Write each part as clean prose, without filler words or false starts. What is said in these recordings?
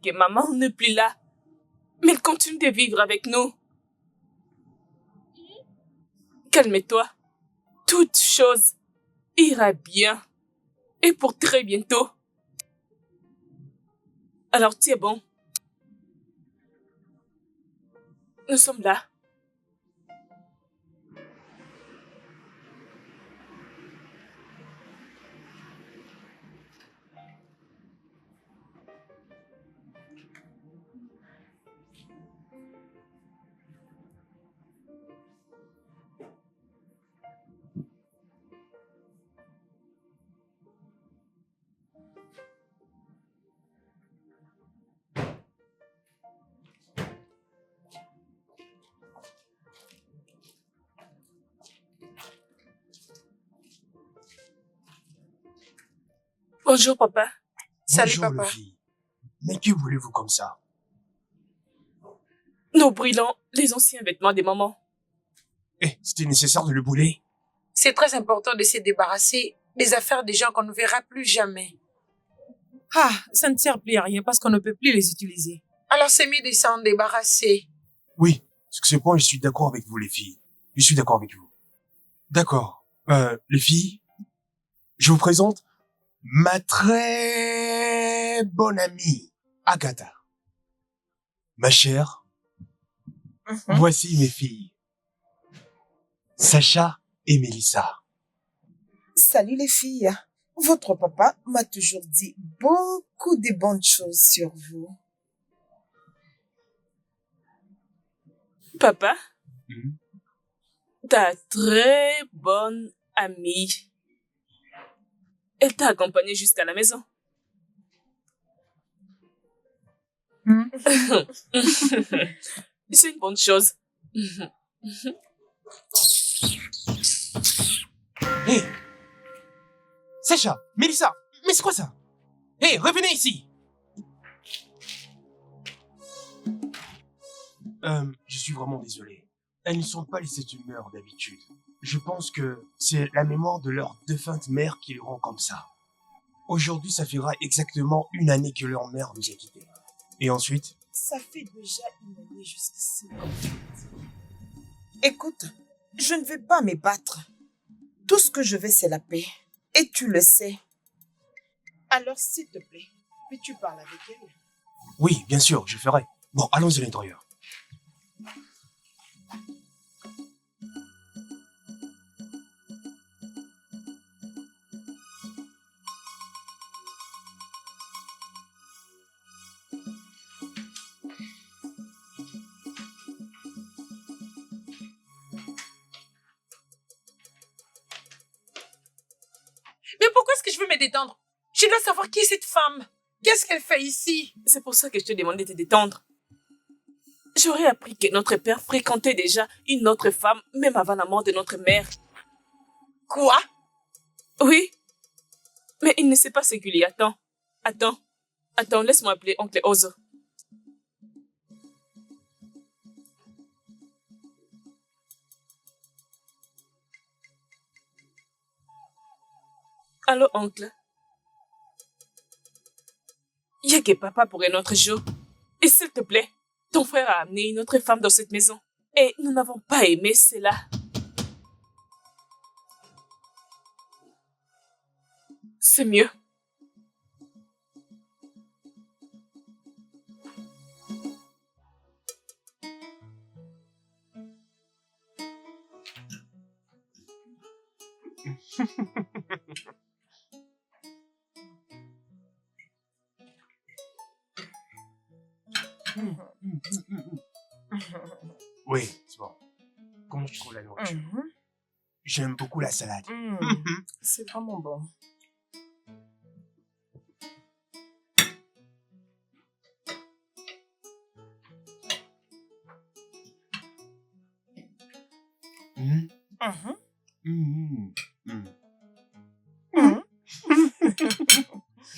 que maman n'est plus là. Mais elle continue de vivre avec nous. Calme-toi. Toute chose ira bien. Et pour très bientôt. Alors, tu es bon. Nous sommes là. Bonjour, papa. Salut, papa. Bonjour, fille. Mais que voulez-vous comme ça? Nous brûlons les anciens vêtements des mamans. C'était nécessaire de le brûler? C'est très important de se débarrasser des affaires des gens qu'on ne verra plus jamais. Ah, ça ne sert plus à rien parce qu'on ne peut plus les utiliser. Alors c'est mieux de s'en débarrasser. Oui, sur ce point, je suis d'accord avec vous, les filles. Je suis d'accord avec vous. D'accord. Les filles, je vous présente ma très bonne amie, Agatha. Ma chère, voici mes filles, Sacha et Mélissa. Salut les filles. Votre papa m'a toujours dit beaucoup de bonnes choses sur vous. Papa, ta très bonne amie. Elle t'a accompagné jusqu'à la maison. C'est une bonne chose. Hé, Sacha, Mélissa, mais c'est quoi ça? Hé, revenez ici. Je suis vraiment désolé. Elles ne sont pas de cette humeur d'habitude. Je pense que c'est la mémoire de leur défunte mère qui les rend comme ça. Aujourd'hui, ça fera exactement 1 année que leur mère nous a quittés. Et ensuite? Ça fait déjà 1 année jusqu'ici, comme tu le dis. Écoute, je ne vais pas me battre. Tout ce que je veux, c'est la paix. Et tu le sais. Alors, s'il te plaît, peux-tu parler avec elle? Oui, bien sûr, je ferai. Bon, allons à l'intérieur. Mais pourquoi est-ce que je veux me détendre? Je dois savoir qui est cette femme. Qu'est-ce qu'elle fait ici? C'est pour ça que je te demande de te détendre. J'aurais appris que notre père fréquentait déjà une autre femme, même avant la mort de notre mère. Quoi? Oui. Mais il ne sait pas ce qu'il y attend. Attends, laisse-moi appeler oncle Ozo. Allô, oncle? Il y a que papa pour un autre jour. Et s'il te plaît, ton frère a amené une autre femme dans cette maison. Et nous n'avons pas aimé cela. C'est mieux. Oui, c'est bon. Comment tu trouves la nourriture? J'aime beaucoup la salade. C'est vraiment bon.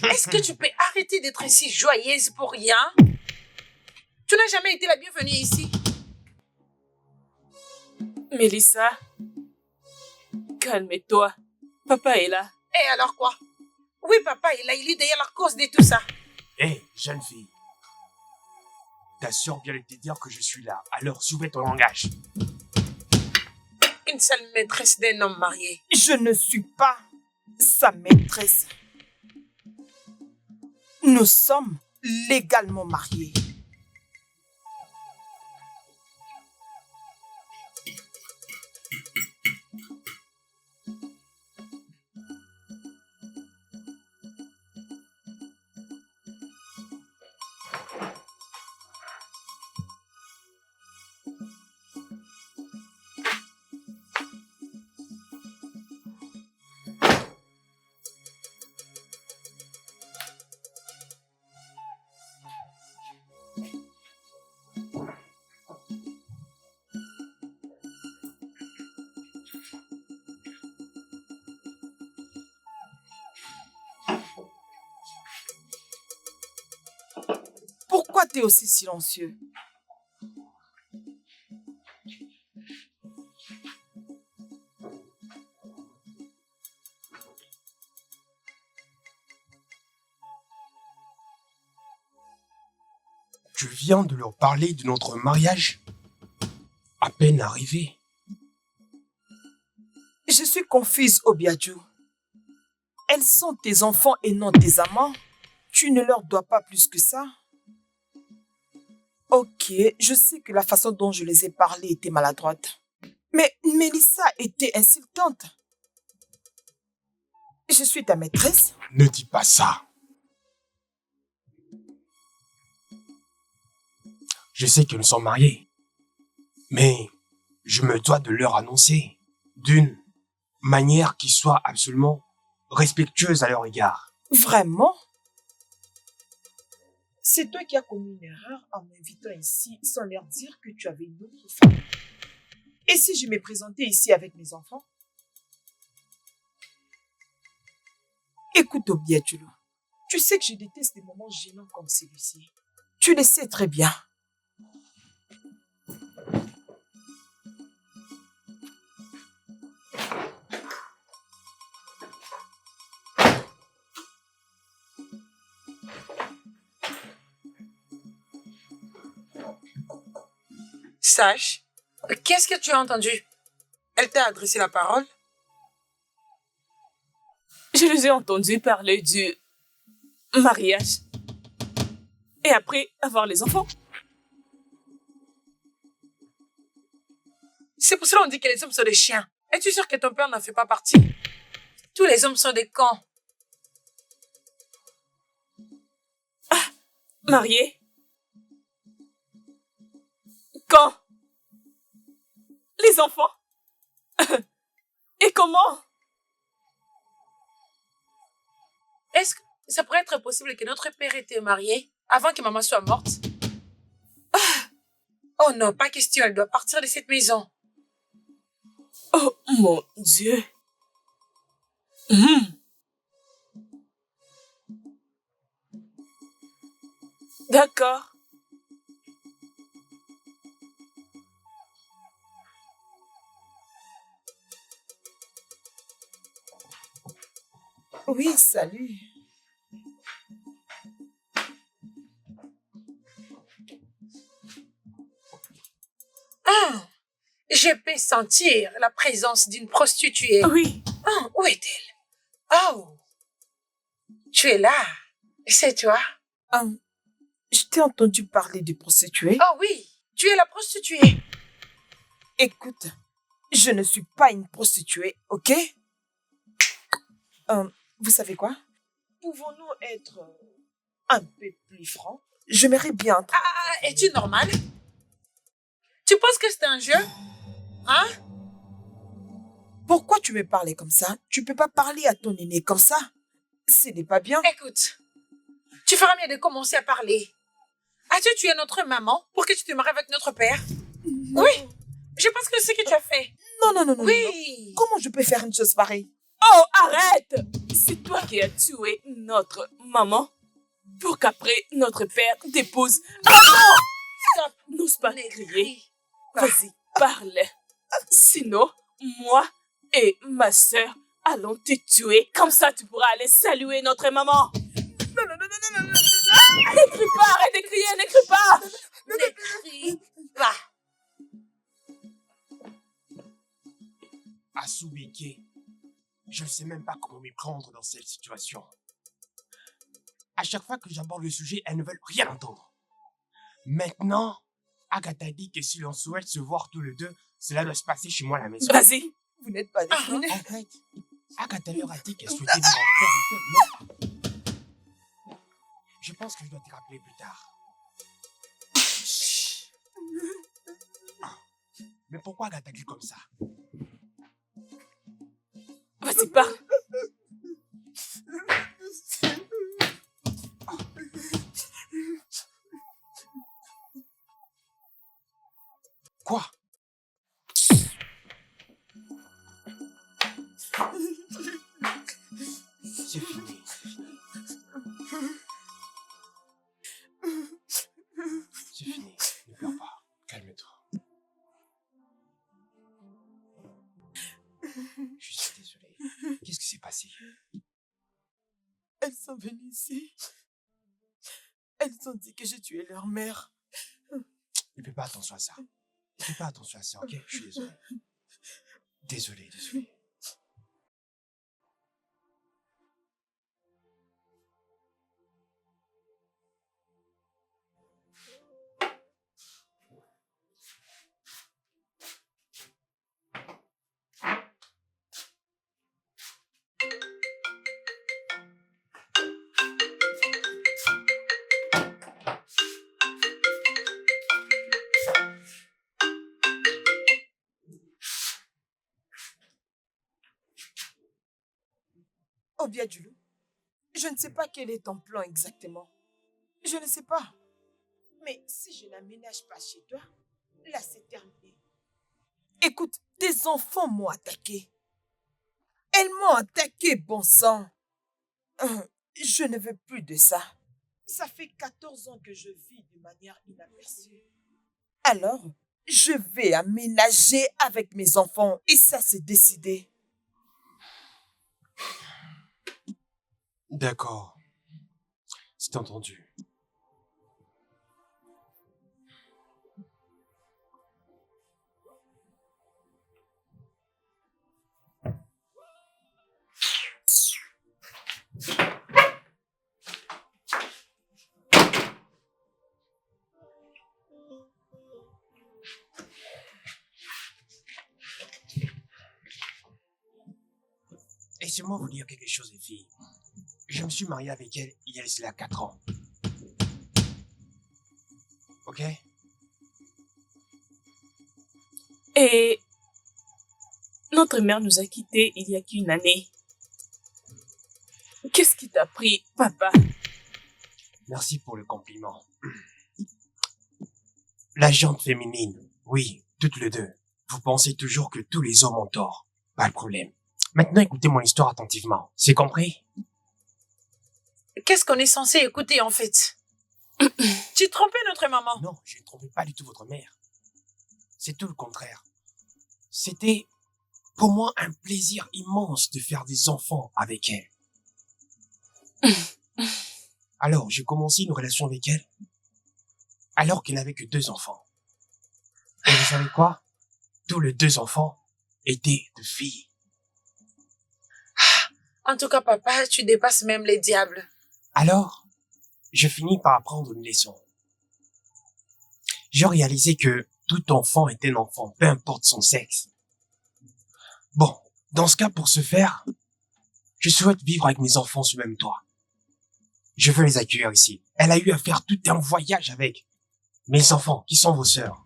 Est-ce que tu peux arrêter d'être si joyeuse pour rien? Tu n'as jamais été la bienvenue ici. Mélissa, calme-toi. Papa est là. Et alors quoi? Oui, papa est là, il est derrière la cause de tout ça. Hé, jeune fille, Ta sœur vient de te dire que je suis là. Alors, surveille ton langage. Une seule maîtresse d'un homme marié. Je ne suis pas sa maîtresse. Nous sommes légalement mariés. Pourquoi tu es aussi silencieux? Tu viens de leur parler de notre mariage? À peine arrivé. Je suis confuse, Obiadju. Elles sont tes enfants et non tes amants. Tu ne leur dois pas plus que ça. Ok, je sais que la façon dont je les ai parlé était maladroite. Mais Mélissa était insultante. Je suis ta maîtresse. Ne dis pas ça. Je sais que nous sommes mariés. Mais je me dois de leur annoncer d'une manière qui soit absolument respectueuse à leur égard. Vraiment? C'est toi qui as commis une erreur en m'invitant ici sans leur dire que tu avais une autre femme. Et si je m'ai présenté ici avec mes enfants? Écoute, Obiadju, tu sais que je déteste des moments gênants comme celui-ci. Tu le sais très bien. Sache, qu'est-ce que tu as entendu? Elle t'a adressé la parole? Je les ai entendus parler du mariage. Et après, avoir les enfants. C'est pour cela qu'on dit que les hommes sont des chiens. Es-tu sûr que ton père n'en fait pas partie? Tous les hommes sont des cons. Mariés? Quand? Les enfants? Et comment? Est-ce que ça pourrait être possible que notre père était marié avant que maman soit morte? Oh non, pas question, elle doit partir de cette maison. Oh mon Dieu. Hmm. D'accord. Oui, salut. Ah, je peux sentir la présence d'une prostituée. Oui. Ah, où est-elle? Oh, tu es là. C'est toi? Je t'ai entendu parler de prostituée. Oh oui, tu es la prostituée. Écoute, je ne suis pas une prostituée, ok? Vous savez quoi? Pouvons-nous être un peu plus francs? J'aimerais bien... Es-tu normal? Tu penses que c'est un jeu? Hein? Pourquoi tu me parlais comme ça? Tu peux pas parler à ton aîné comme ça. Ce n'est pas bien. Écoute, tu feras mieux de commencer à parler. As-tu tué notre maman pour que tu te maries avec notre père? Non. Oui, je pense que c'est ce que tu as fait. Non. Oui. Non. Comment je peux faire une chose pareille? Oh, arrête! C'est toi qui as tué notre maman pour qu'après notre père t'épouse. Oh non! Stop. N'ose pas Ne crier. crie pas. Vas-y, parle. Sinon, moi et ma sœur allons te tuer. Comme ça, tu pourras aller saluer notre maman. Non. Ne crie pas, arrête de crier, ne crie pas. Ne crie pas. Asubike, je ne sais même pas comment m'y prendre dans cette situation. À chaque fois que j'aborde le sujet, elles ne veulent rien entendre. Maintenant, Agatha dit que si l'on souhaite se voir tous les deux, cela doit se passer chez moi à la maison. Vas-y. Vous n'êtes pas des Arrête. Agatha leur a dit qu'elle souhaitait vivre en paix avec elle. Non. Je pense que je dois te rappeler plus tard. Ah. Mais pourquoi Agatha dit comme ça? Vas-y, parle. Quoi? C'est fini. C'est fini. Ne pleure pas. Calme-toi. Je suis désolé. Qu'est-ce qui s'est passé? Elles sont venues ici. Elles ont dit que j'ai tué leur mère. Ne fais pas attention à ça. Ne fais pas attention à ça, ok? Je suis désolé. Désolé. Obiadulu, je ne sais pas quel est ton plan exactement. Je ne sais pas. Mais si je n'aménage pas chez toi, là c'est terminé. Écoute, tes enfants m'ont attaqué. Elles m'ont attaqué, bon sang. Je ne veux plus de ça. Ça fait 14 ans que je vis de manière inaperçue. Alors, je vais aménager avec mes enfants et ça c'est décidé. D'accord. C'est entendu. Laissez-moi vous dire quelque chose, les filles. Je me suis marié avec elle il y a cela 4 ans. Ok? Et notre mère nous a quittés il y a qu'une année. Qu'est-ce qui t'a pris, papa? Merci pour le compliment. La jante féminine, oui, toutes les deux. Vous pensez toujours que tous les hommes ont tort. Pas de problème. Maintenant, écoutez mon histoire attentivement. C'est compris? Qu'est-ce qu'on est censé écouter en fait? Tu trompais notre maman. Non, je ne trompais pas du tout votre mère. C'est tout le contraire. C'était pour moi un plaisir immense de faire des enfants avec elle. Alors, j'ai commencé une relation avec elle, alors qu'elle n'avait que 2 enfants. Et vous savez quoi? Tous les 2 enfants étaient de filles. En tout cas, papa, tu dépasses même les diables. Alors, je finis par apprendre une leçon. J'ai réalisé que tout enfant est un enfant, peu importe son sexe. Bon, dans ce cas, pour ce faire, je souhaite vivre avec mes enfants sous le même toit. Je veux les accueillir ici. Elle a eu à faire tout un voyage avec mes enfants, qui sont vos sœurs.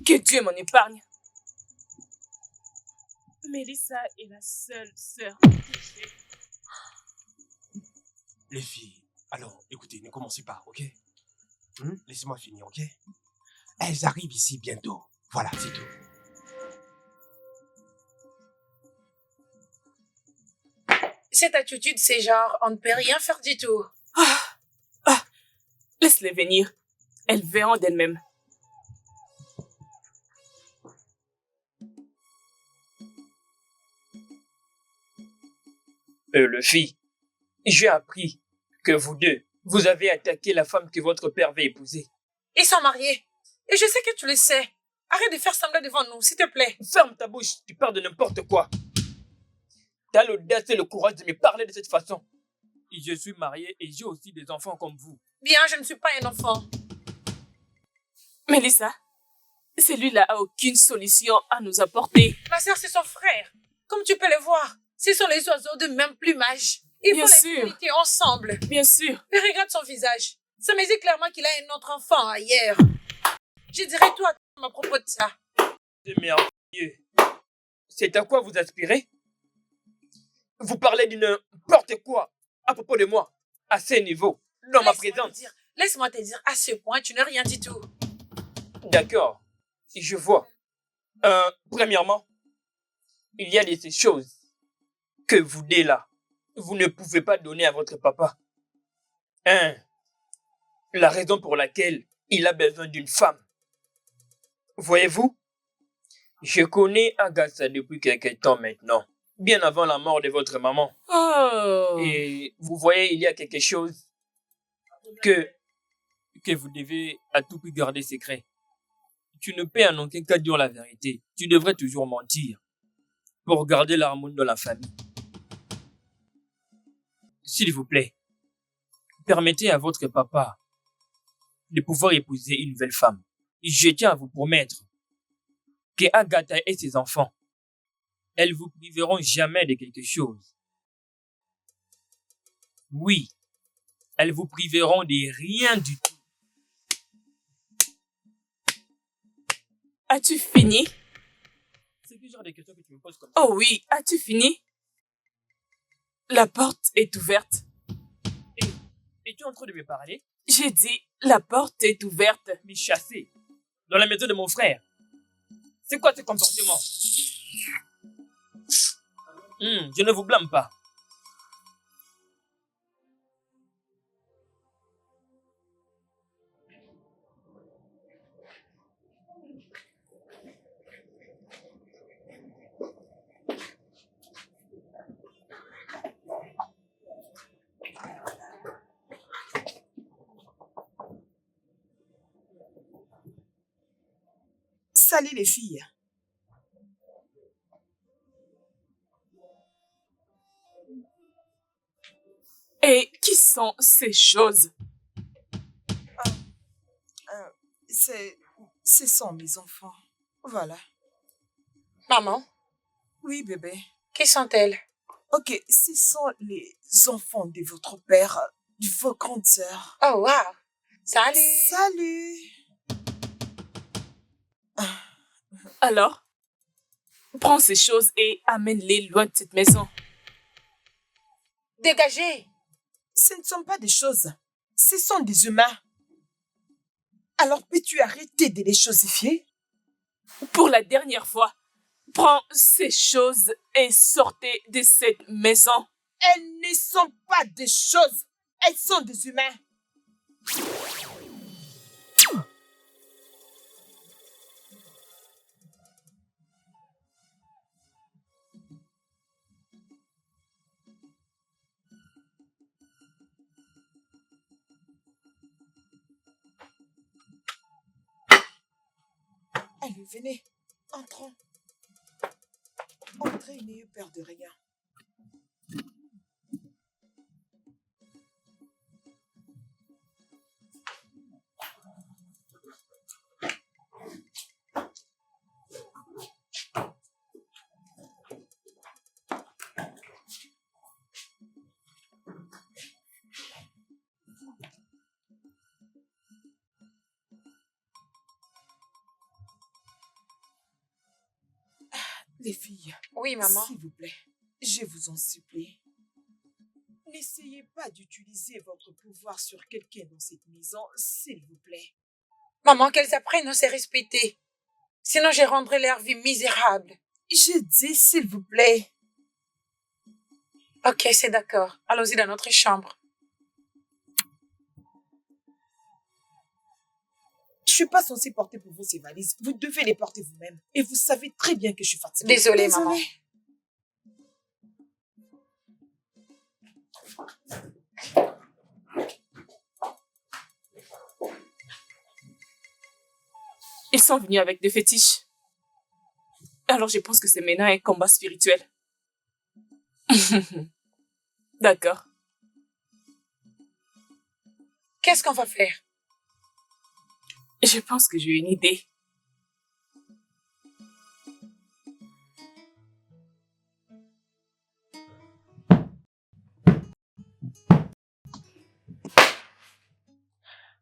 Que Dieu m'en épargne. Mélissa est la seule sœur que j'ai. Les filles, alors, écoutez, ne commencez pas, ok? Laissez-moi finir, ok? Elles arrivent ici bientôt. Voilà, c'est tout. Cette attitude, c'est genre, on ne peut rien faire du tout. Laisse-les venir. Elles verront d'elles-mêmes. Luffy, j'ai appris que vous deux, vous avez attaqué la femme que votre père avait épousée. Ils sont mariés. Et je sais que tu le sais. Arrête de faire semblant devant nous, s'il te plaît. Ferme ta bouche, tu parles de n'importe quoi. T'as l'audace et le courage de me parler de cette façon. Je suis marié et j'ai aussi des enfants comme vous. Bien, je ne suis pas un enfant. Mélissa, celui-là a aucune solution à nous apporter. Ma sœur, c'est son frère. Comme tu peux le voir, ce sont les oiseaux de même plumage. Il Bien faut sûr. les communiquer ensemble. Bien sûr. Mais regarde son visage. Ça me dit clairement qu'il a un autre enfant ailleurs. Je dirais tout à propos de ça. C'est merveilleux. C'est à quoi vous aspirez? Vous parlez d'une n'importe quoi à propos de moi, à ce niveau, dans ma présence. Laisse-moi te dire, à ce point, tu n'as rien du tout. D'accord, je vois. Premièrement, il y a de ces choses que vous deux là, vous ne pouvez pas donner à votre papa. La raison pour laquelle il a besoin d'une femme. Voyez-vous, je connais Agatha depuis quelque temps maintenant, bien avant la mort de votre maman. Oh. Et vous voyez, il y a quelque chose que vous devez à tout prix garder secret. Tu ne peux en aucun cas dire la vérité. Tu devrais toujours mentir pour garder l'harmonie dans la famille. S'il vous plaît, permettez à votre papa de pouvoir épouser une nouvelle femme. Je tiens à vous promettre que Agatha et ses enfants, elles vous priveront jamais de quelque chose. Oui, elles vous priveront de rien du tout. As-tu fini? C'est le genre de questions que tu me poses comme ça. Oh oui, as-tu fini? La porte est ouverte. Es-tu en train de me parler? J'ai dit, la porte est ouverte. Me chasser dans la maison de mon frère. C'est quoi ce comportement? Je ne vous blâme pas. Salut les filles. Et qui sont ces choses? Ce sont mes enfants. Voilà. Maman, Oui, bébé. qui sont-elles? Ok, ce sont les enfants de votre père, de vos grandes sœurs. Oh, wow. Salut. Salut. Alors, prends ces choses et amène-les loin de cette maison. Dégagez. Ce ne sont pas des choses. Ce sont des humains. Alors peux-tu arrêter de les chosifier? Pour la dernière fois, prends ces choses et sortez de cette maison. Elles ne sont pas des choses. Elles sont des humains. Allez, venez. Entrons. Entrez, n'ayez peur de rien. Les filles, Oui, maman. s'il vous plaît, je vous en supplie. N'essayez pas d'utiliser votre pouvoir sur quelqu'un dans cette maison, s'il vous plaît. Maman, qu'elles apprennent à se respecter. Sinon, je rendrai leur vie misérable. Je dis s'il vous plaît. Ok, c'est d'accord. Allons-y dans notre chambre. Je suis pas censée porter pour vous ces valises. Vous devez les porter vous-même. Et vous savez très bien que je suis fatiguée. Désolée, maman. Ils sont venus avec des fétiches. Alors je pense que c'est maintenant un combat spirituel. D'accord. Qu'est-ce qu'on va faire? Je pense que j'ai une idée.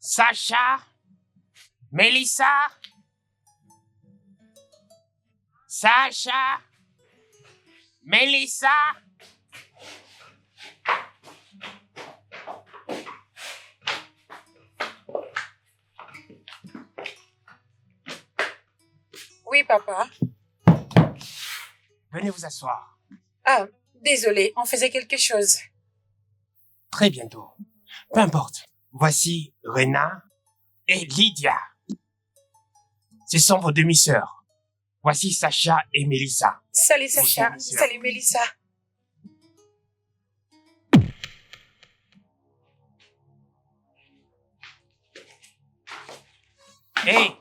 Sacha, Mélissa, Sacha, Mélissa. Oui, papa. Venez vous asseoir. Ah, désolé, on faisait quelque chose. Très bientôt. Peu importe. Voici Rena et Lydia. Ce sont vos demi-sœurs. Voici Sacha et Mélissa. Salut Sacha, Bonjour, monsieur. salut Mélissa. Hé!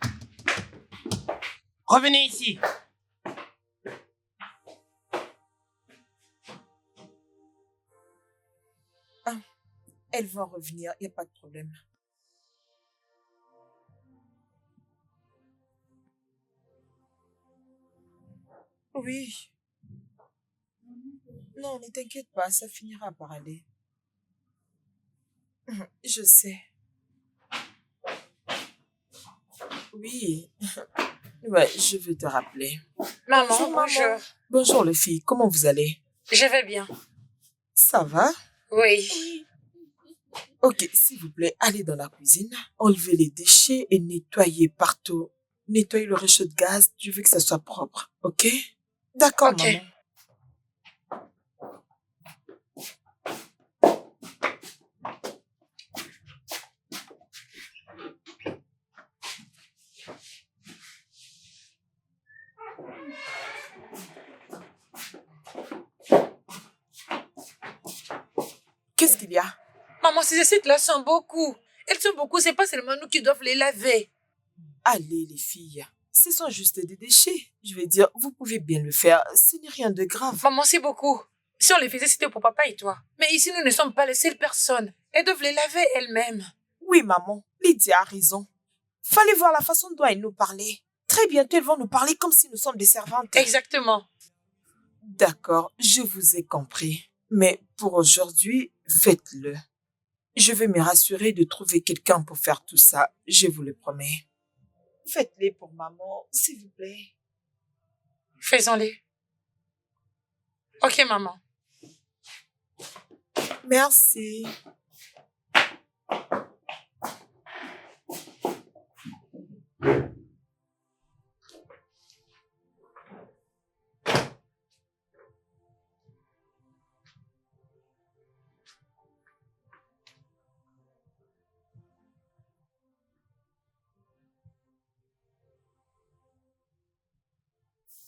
Revenez ici. Elles vont revenir, il n'y a pas de problème. Oui. Non, ne t'inquiète pas, ça finira par aller. Je sais. Oui. Ouais, je vais te rappeler. Maman, Bonjour, maman. bonjour. Bonjour les filles, comment vous allez? Je vais bien. Ça va? Oui. Ok, s'il vous plaît, allez dans la cuisine, enlevez les déchets et nettoyez partout. Nettoyez le réchaud de gaz, tu veux que ça soit propre, ok? D'accord, Ok. maman. Qu'est-ce qu'il y a? Maman, ces assiettes-là sont beaucoup. Elles sont beaucoup, c'est pas seulement nous qui doivent les laver. Allez, les filles, ce sont juste des déchets. Je vais dire, vous pouvez bien le faire, ce n'est rien de grave. Maman, c'est beaucoup. Si on les faisait, c'était pour papa et toi. Mais ici, nous ne sommes pas les seules personnes. Elles doivent les laver elles-mêmes. Oui, maman, Lydia a raison. Fallait voir la façon dont elles nous parlaient. Très bientôt, elles vont nous parler comme si nous sommes des servantes. Exactement. D'accord, je vous ai compris. Mais pour aujourd'hui, faites-le. Je vais me rassurer de trouver quelqu'un pour faire tout ça, je vous le promets. Faites-les pour maman, s'il vous plaît. Faisons-les. Ok, maman. Merci.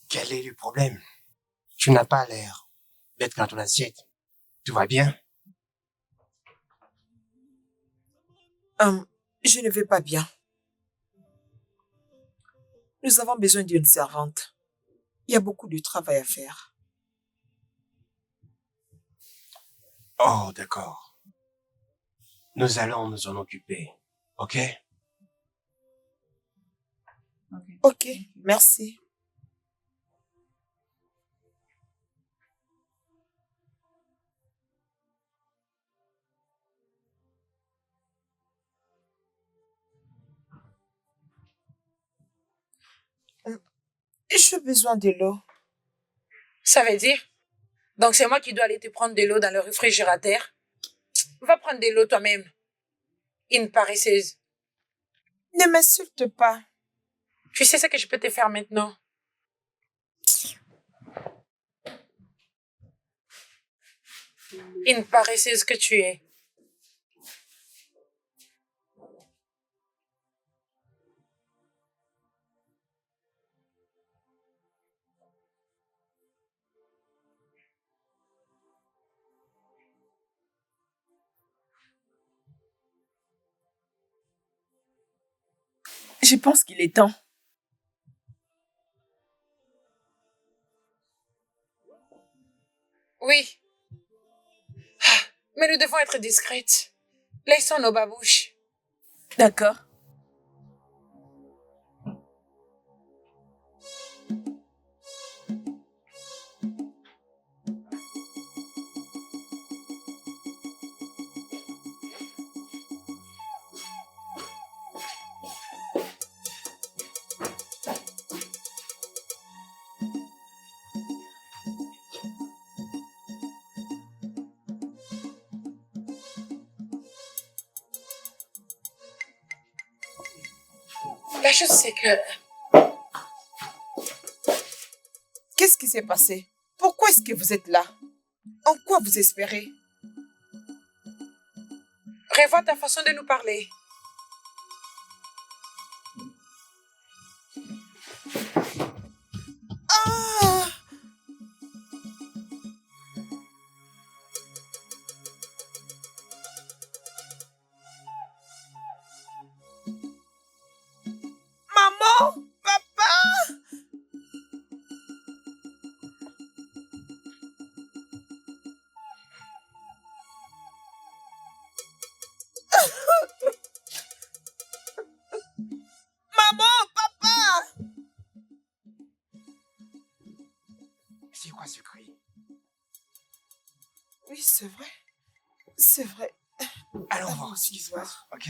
Quel est le problème? Tu n'as pas l'air d'être dans ton assiette. Tout va bien? Je ne vais pas bien. Nous avons besoin d'une servante. Il y a beaucoup de travail à faire. Oh, d'accord. Nous allons nous en occuper. Ok? Ok, merci. J'ai besoin de l'eau. Ça veut dire? Donc c'est moi qui dois aller te prendre de l'eau dans le réfrigérateur? Va prendre de l'eau toi-même. Une paresseuse. Ne m'insulte pas. Tu sais ce que je peux te faire maintenant? Une paresseuse que tu es. Je pense qu'il est temps. être discrète. Laissons nos babouches. D'accord. La chose, c'est que Qu'est-ce qui s'est passé? Pourquoi est-ce que vous êtes là? En quoi vous espérez? revois ta façon de nous parler. Ah! Maman? Papa? Maman? Papa? C'est quoi ce cri? Oui, c'est vrai. C'est vrai. Allons voir ce qui se passe. Ok.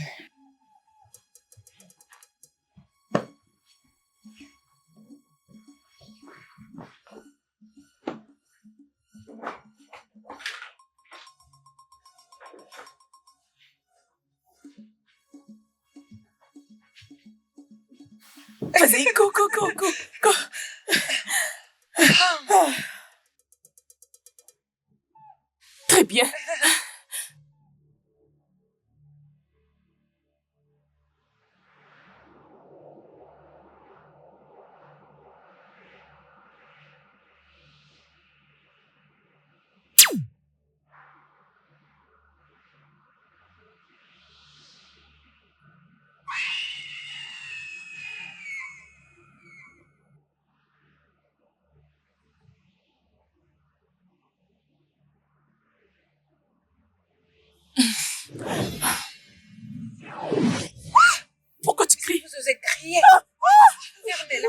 Vas-y, go, go, go, go, go. Très bien. Pourquoi tu cries? Vous osez crier. Fermez-la.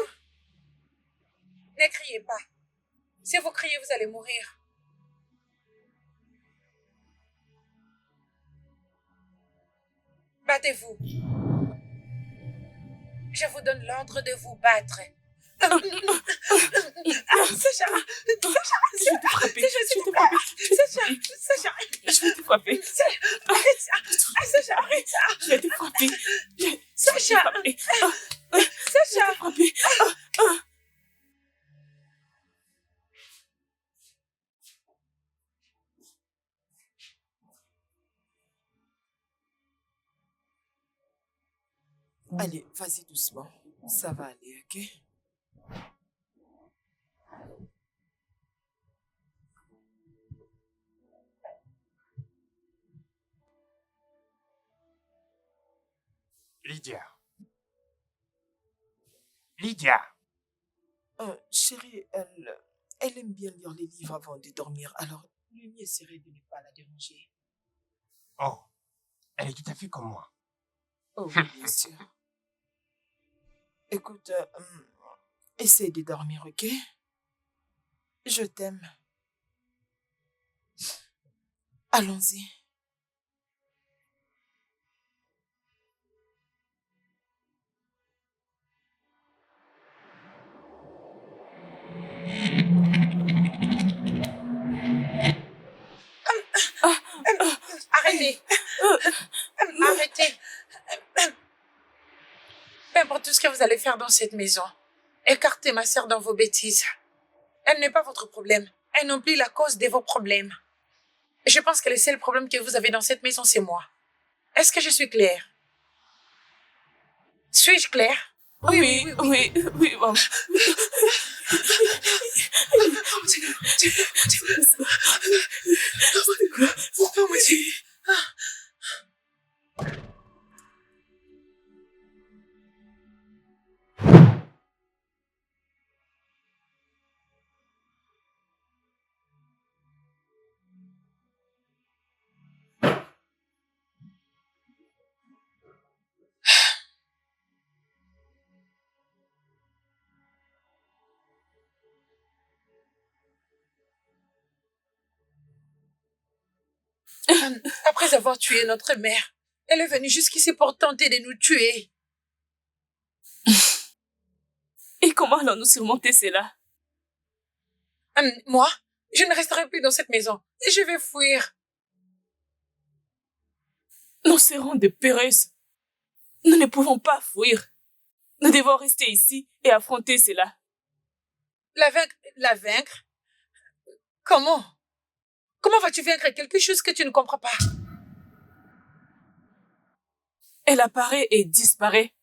Ne criez pas. Si vous criez, vous allez mourir. Battez-vous. Je vous donne l'ordre de vous battre. Sacha, Sacha, Je vais te frapper. Je vais te frapper. Sacha, Je vais te frapper. arrête ça. Sacha, arrête ça. Je vais te frapper. Je vais te Sacha, frapper. Sacha. Frapper. Allez, vas-y doucement. Ça va aller, ok? Lydia. Lydia. Chérie, elle aime bien lire les livres avant de dormir, alors le mieux serait de ne pas la déranger. Oh, elle est tout à fait comme moi. Oh oui, bien sûr. Écoute, essaie de dormir, ok? Je t'aime. Allons-y. Arrêtez. Arrêtez. Peu importe tout ce que vous allez faire dans cette maison, écartez ma sœur dans vos bêtises. Elle n'est pas votre problème. Elle non plus la cause de vos problèmes. Je pense que le seul problème que vous avez dans cette maison, c'est moi. Est-ce que je suis claire? Suis-je claire? Oui, maman. Après avoir tué notre mère, elle est venue jusqu'ici pour tenter de nous tuer. Et comment allons-nous surmonter cela? Moi, je ne resterai plus dans cette maison. Et je vais fuir. Nous serons des peureuses. Nous ne pouvons pas fuir. Nous devons rester ici et affronter cela. La vaincre? La vaincre? Comment? Comment vas-tu vaincre quelque chose que tu ne comprends pas? Elle apparaît et disparaît,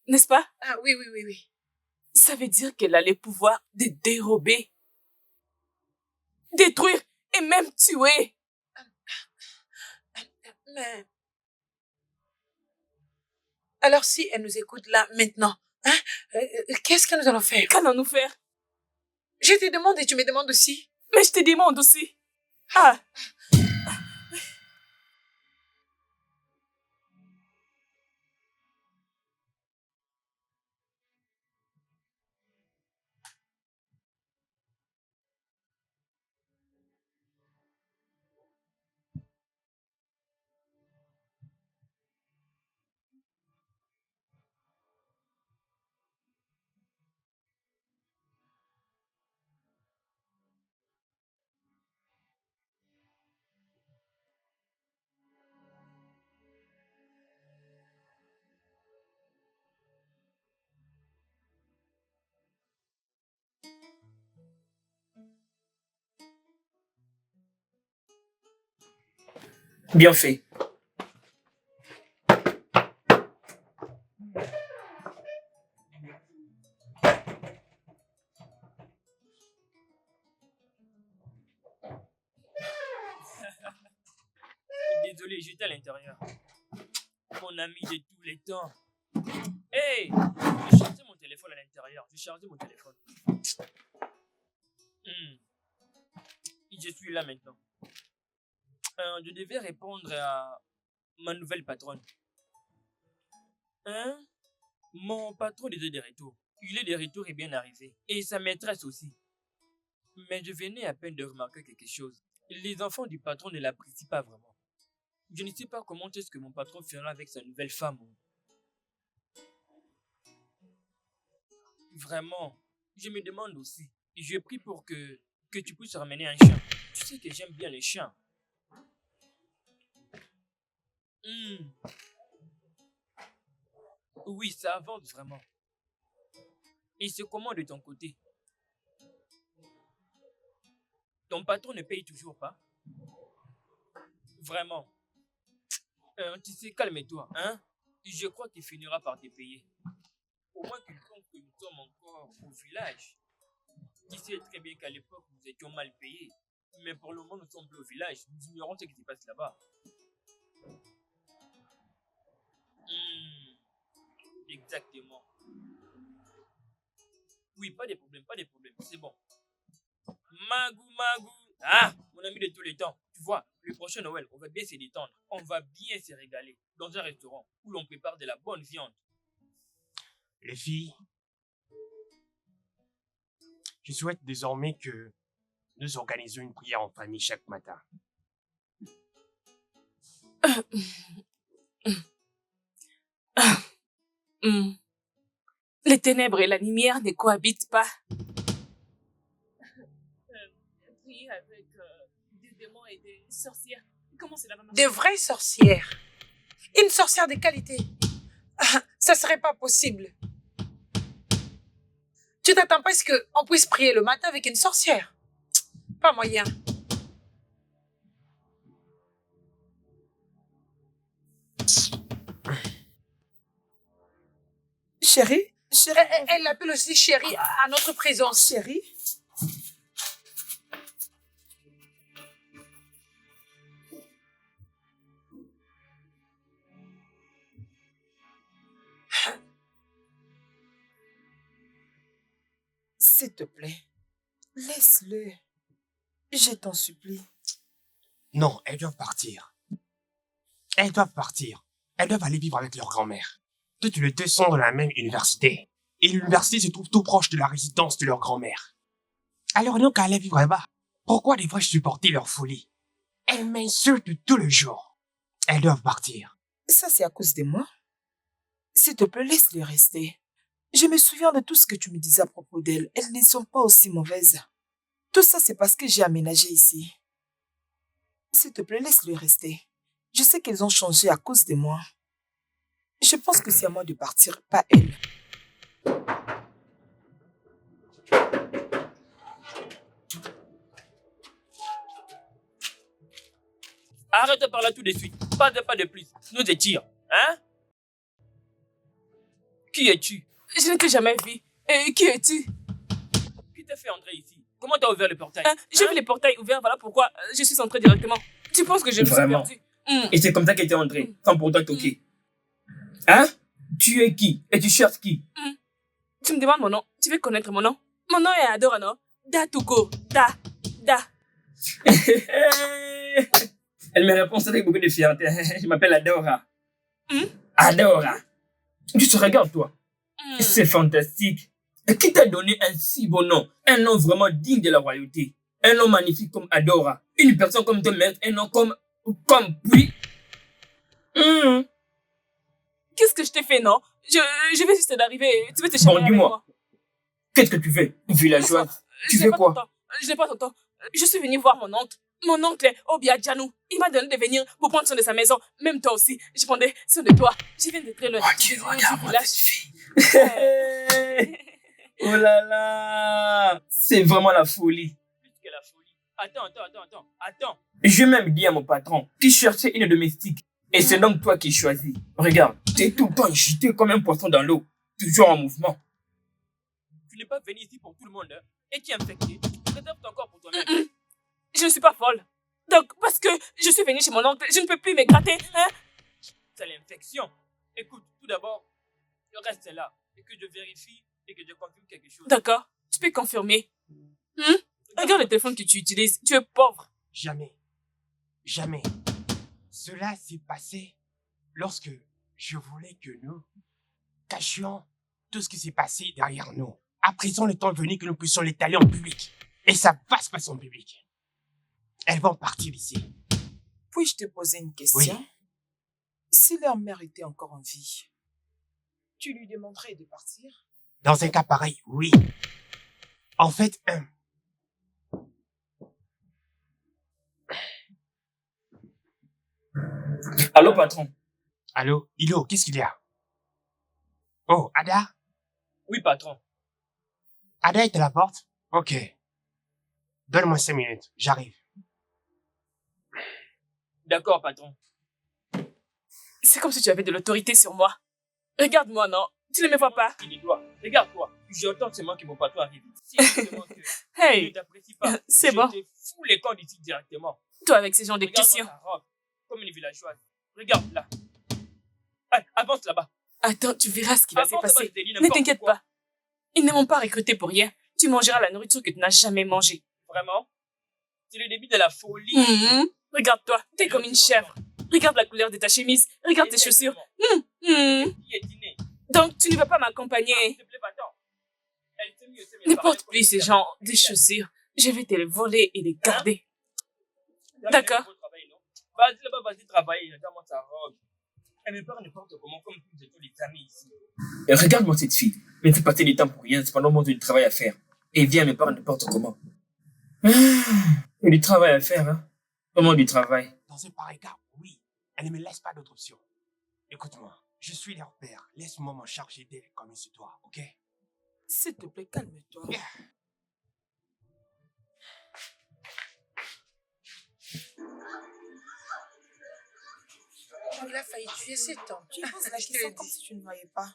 n'est-ce pas? Ah oui, oui, oui, oui. Ça veut dire qu'elle a le pouvoir de dérober, détruire et même tuer. Mais... Alors si elle nous écoute là, maintenant, hein, qu'est-ce que nous allons faire? Qu'allons-nous faire? Je te demande et tu me demandes aussi. Mais je te demande aussi. Ah! Bien fait. Désolé, j'étais à l'intérieur. Mon ami de tous les temps. Hey, j'ai chargé mon téléphone à l'intérieur. J'ai chargé mon téléphone. Je suis là maintenant. Je devais répondre à ma nouvelle patronne. Hein? Mon patron était de retour. Il est de retour et bien arrivé. Et sa maîtresse aussi. Mais je venais à peine de remarquer quelque chose. Les enfants du patron ne l'apprécient pas vraiment. Je ne sais pas comment est-ce que mon patron fera avec sa nouvelle femme. Vraiment, je me demande aussi. Je prie pour que tu puisses ramener un chien. Tu sais que j'aime bien les chiens. Oui, ça avance vraiment. Et c'est comment de ton côté? Ton patron ne paye toujours pas? Vraiment. Tu sais, calme-toi, hein? Je crois qu'il finira par te payer. Au moins qu'il compte que nous sommes encore au village. Tu sais très bien qu'à l'époque, nous étions mal payés. Mais pour le moment, nous sommes plus au village. Nous ignorons ce qui se passe là-bas. Exactement. Oui, pas de problème, pas de problème. C'est bon. Magou. Ah, mon ami de tous les temps. Tu vois, le prochain Noël, on va bien se détendre. On va bien se régaler dans un restaurant où l'on prépare de la bonne viande. Les filles, je souhaite désormais que nous organisions une prière en famille chaque matin. Les ténèbres et la lumière ne cohabitent pas. Prier avec des démons et des sorcières. Comment cela va marcher? Des vraies sorcières. Une sorcière de qualité. Ça serait pas possible. Tu t'attends pas à ce qu'on puisse prier le matin avec une sorcière? Pas moyen. Chérie? Elle l'appelle aussi chérie à notre présence. Chérie? S'il te plaît, laisse-le. Je t'en supplie. Non, elles doivent partir. Elles doivent partir. Elles doivent aller vivre avec leur grand-mère. Toutes les deux sont dans la même université. Et l'université se trouve tout proche de la résidence de leur grand-mère. Alors ils n'ont qu'à aller vivre là-bas. Pourquoi devrais-je supporter leur folie? Elles m'insultent tout le jour. Elles doivent partir. Ça, c'est à cause de moi. S'il te plaît, laisse-les rester. Je me souviens de tout ce que tu me disais à propos d'elles. Elles ne sont pas aussi mauvaises. Tout ça, c'est parce que j'ai aménagé ici. S'il te plaît, laisse-les rester. Je sais qu'elles ont changé à cause de moi. Je pense que c'est à moi de partir, pas elles. Arrête par là tout de suite. Pas de plus. Nous te tire. Hein? Qui es-tu? Je ne t'ai jamais vu. Qui es-tu? Qui t'a fait entrer ici? Comment t'as ouvert le portail? J'ai vu les portails ouverts, voilà pourquoi je suis entrée directement. Tu penses que je me suis Vraiment? perdue? Et c'est comme ça qu'elle t'est entrée, sans pour toi toquer. Hein? Tu es qui? Et tu cherches qui? Tu me demandes mon nom. Tu veux connaître mon nom? Mon nom est Adora, non? Datuko. Da. Elle me répond avec beaucoup de fierté. Je m'appelle Adora. Adora. Tu te regardes, toi. C'est fantastique. Et qui t'a donné un si beau nom? Un nom vraiment digne de la royauté. Un nom magnifique comme Adora. Une personne comme te mettre un nom comme puis. Qu'est-ce que je t'ai fait, non? Je vais juste d'arriver. Tu veux te charmer avec dis-moi. moi? Qu'est-ce que tu fais, villageoise? Tu fais quoi? Je n'ai pas ton temps. Je suis venue voir mon oncle. Mon oncle est Obia Djanou. Il m'a donné de venir pour prendre soin de sa maison. Même toi aussi. Je prendrai soin de toi. Je viens de très loin. Dieu, regarde-moi cette fille. Oh là là. C'est vraiment la folie. Plus que la folie. Attends. Je vais même dire à mon patron qu'il cherchait une domestique. Et c'est donc toi qui choisis. Regarde, t'es tout le temps agité comme un poisson dans l'eau. Toujours en mouvement. Tu n'es pas venu ici pour tout le monde, hein? Et tu es infecté. Réserve ton corps pour toi-même. Je ne suis pas folle. Donc, parce que je suis venue chez mon oncle, je ne peux plus me gratter, hein? C'est l'infection. Écoute, tout d'abord, le reste est là. Et que je vérifie et que je confirme quelque chose. D'accord, tu peux confirmer. Regarde le téléphone que tu utilises, tu es pauvre. Jamais. Cela s'est passé lorsque je voulais que nous cachions tout ce qui s'est passé derrière nous. À présent, le temps est venu que nous puissions l'étaler en public. Et ça va se passer en public. Elles vont partir d'ici. Puis-je te poser une question? Oui. Si leur mère était encore en vie, tu lui demanderais de partir? Dans un cas pareil, oui. En fait, Allô, patron? Allô, Ilo, qu'est-ce qu'il y a? Oh, Ada? Oui, patron. Ada est à la porte? Ok. Donne-moi 5 minutes, j'arrive. D'accord, patron. C'est comme si tu avais de l'autorité sur moi. Regarde-moi, non? Tu ne me vois pas? Il y doit. Regarde-toi. J'entends seulement que mon patron arrive. Si justement que je Hey, ne t'apprécie pas, c'est bon. je te fous les camps d'ici directement. Toi avec ces gens de Regarde-moi questions. ta robe, comme une villageoise. Regarde là. Allez, avance là-bas. Attends, tu verras ce qui va se Avance là-bas, passer. je te dis Ne n'importe t'inquiète quoi. pas. Ils ne m'ont pas recruté pour rien. Tu mangeras la nourriture que tu n'as jamais mangée. Vraiment? C'est le début de la folie. Regarde-toi, t'es comme une chèvre. Regarde la couleur de ta chemise. Regarde tes chaussures. Piétiner. Donc, tu ne vas pas m'accompagner. S'il te plaît, pas-tant. Elle sait mieux, Ne porte plus ces gens des chaussures. Je vais te les voler et les garder. D'accord. Vas-y là-bas, vas-y travailler. Regarde-moi ta robe. Elle me parle n'importe comment, comme tous les amis ici. Et regarde-moi cette fille. Elle me fait passer du temps pour rien. C'est pendant mon du travail à faire. Et viens me parle n'importe comment. Il y a du travail à faire, hein. Vraiment du travail. Dans un pareil cas, oui. Elle ne me laisse pas d'autre option. Écoute-moi, je suis leur père. Laisse-moi m'en charger d'elle comme il se doit, ok? S'il te plaît, calme-toi. Yeah. Il a failli tuer cet homme. Tu poses la Je te question le comme dis. si tu ne voyais pas.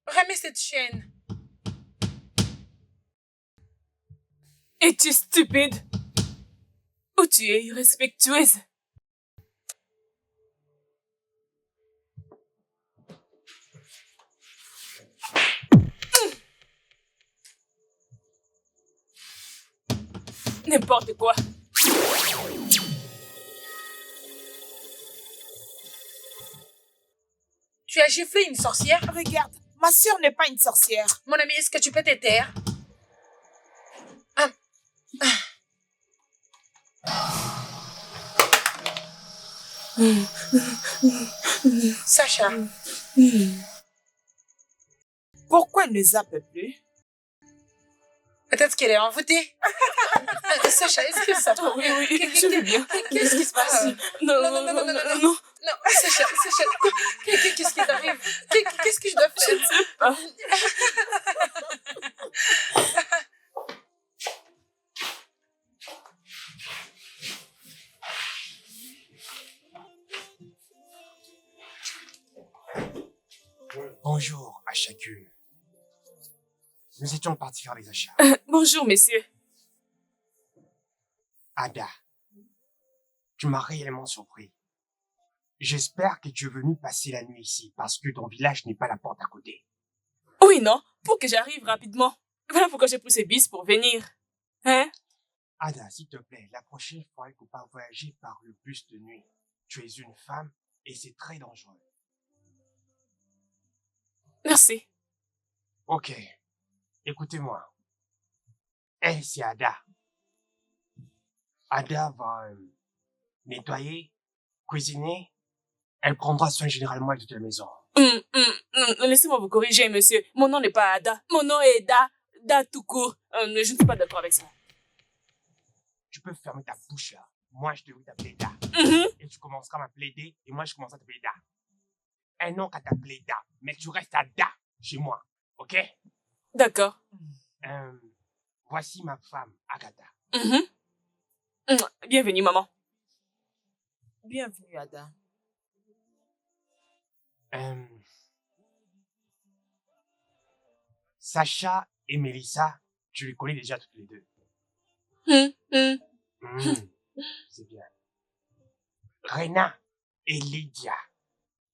Remets cette chaîne. Es-tu stupide? Ou tu es irrespectueuse? N'importe quoi. Tu as giflé une sorcière? Regarde, ma sœur n'est pas une sorcière. Mon ami, est-ce que tu peux te taire? Sacha, Pourquoi elle ne zappe plus? peut-être qu'elle est envoûtée. Sacha, est-ce que ça va? Oui, je vais bien. Qu'est-ce qui se passe? Non. Non, Sacha, qu'est-ce qui t'arrive? Qu'est-ce que je dois faire? Ah. Bonjour à chacune. Nous étions partis faire les achats. Bonjour, messieurs. Ada, tu m'as réellement surpris. J'espère que tu es venu passer la nuit ici parce que ton village n'est pas la porte à côté. Oui, non, pour que j'arrive rapidement. Voilà pourquoi j'ai pris ce bus pour venir. Hein? Ada, s'il te plaît, la prochaine fois, il ne faut pas voyager par le bus de nuit. Tu es une femme et c'est très dangereux. Merci. Ok, écoutez-moi. Elle, c'est Ada. Ada va nettoyer, cuisiner. Elle prendra soin généralement de toute la maison. Laissez-moi vous corriger, monsieur. Mon nom n'est pas Ada. Mon nom est Da tout court. Je ne suis pas d'accord avec ça. Tu peux fermer ta bouche là. Moi, je devrais t'appeler Da. Et tu commenceras à m'appeler D et moi, je commencerai à t'appeler Da. Un nom qu'à t'appeler Da, mais tu restes à Da chez moi, ok? D'accord. Voici ma femme, Agatha. Bienvenue, maman. Bienvenue, Ada. Sacha et Melissa, tu les connais déjà toutes les deux. C'est bien. Rena et Lydia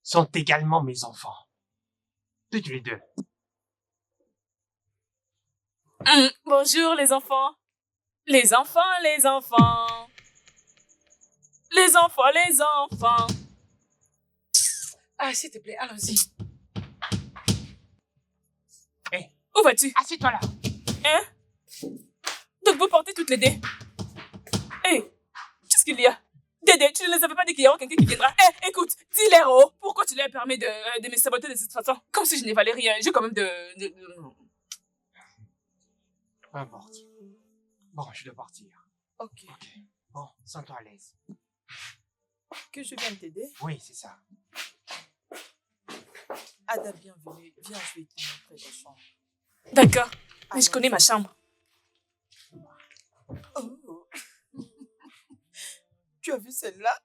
sont également mes enfants. Toutes les deux. Bonjour, les enfants. Les enfants. Les enfants. Ah, s'il te plaît, allons-y. Hé, Où vas-tu? assieds-toi là. Hein? Donc vous portez toutes les dés. Hé, qu'est-ce qu'il y a? Dédé, tu ne les avais pas dit qu'il y aura quelqu'un qui viendra. Hé, écoute, dis-leur, oh, pourquoi tu leur permets de me saboter de cette façon? Comme si je n'ai valais rien. J'ai quand même Peu importe. Bon, je dois partir. Ok. Ok. Bon, sens-toi à l'aise. Que je vienne t'aider? Oui, c'est ça. Ada, bienvenue. Viens, je vais te montrer ta chambre. D'accord, mais je Alors, connais ma chambre. Oh. Tu as vu celle-là?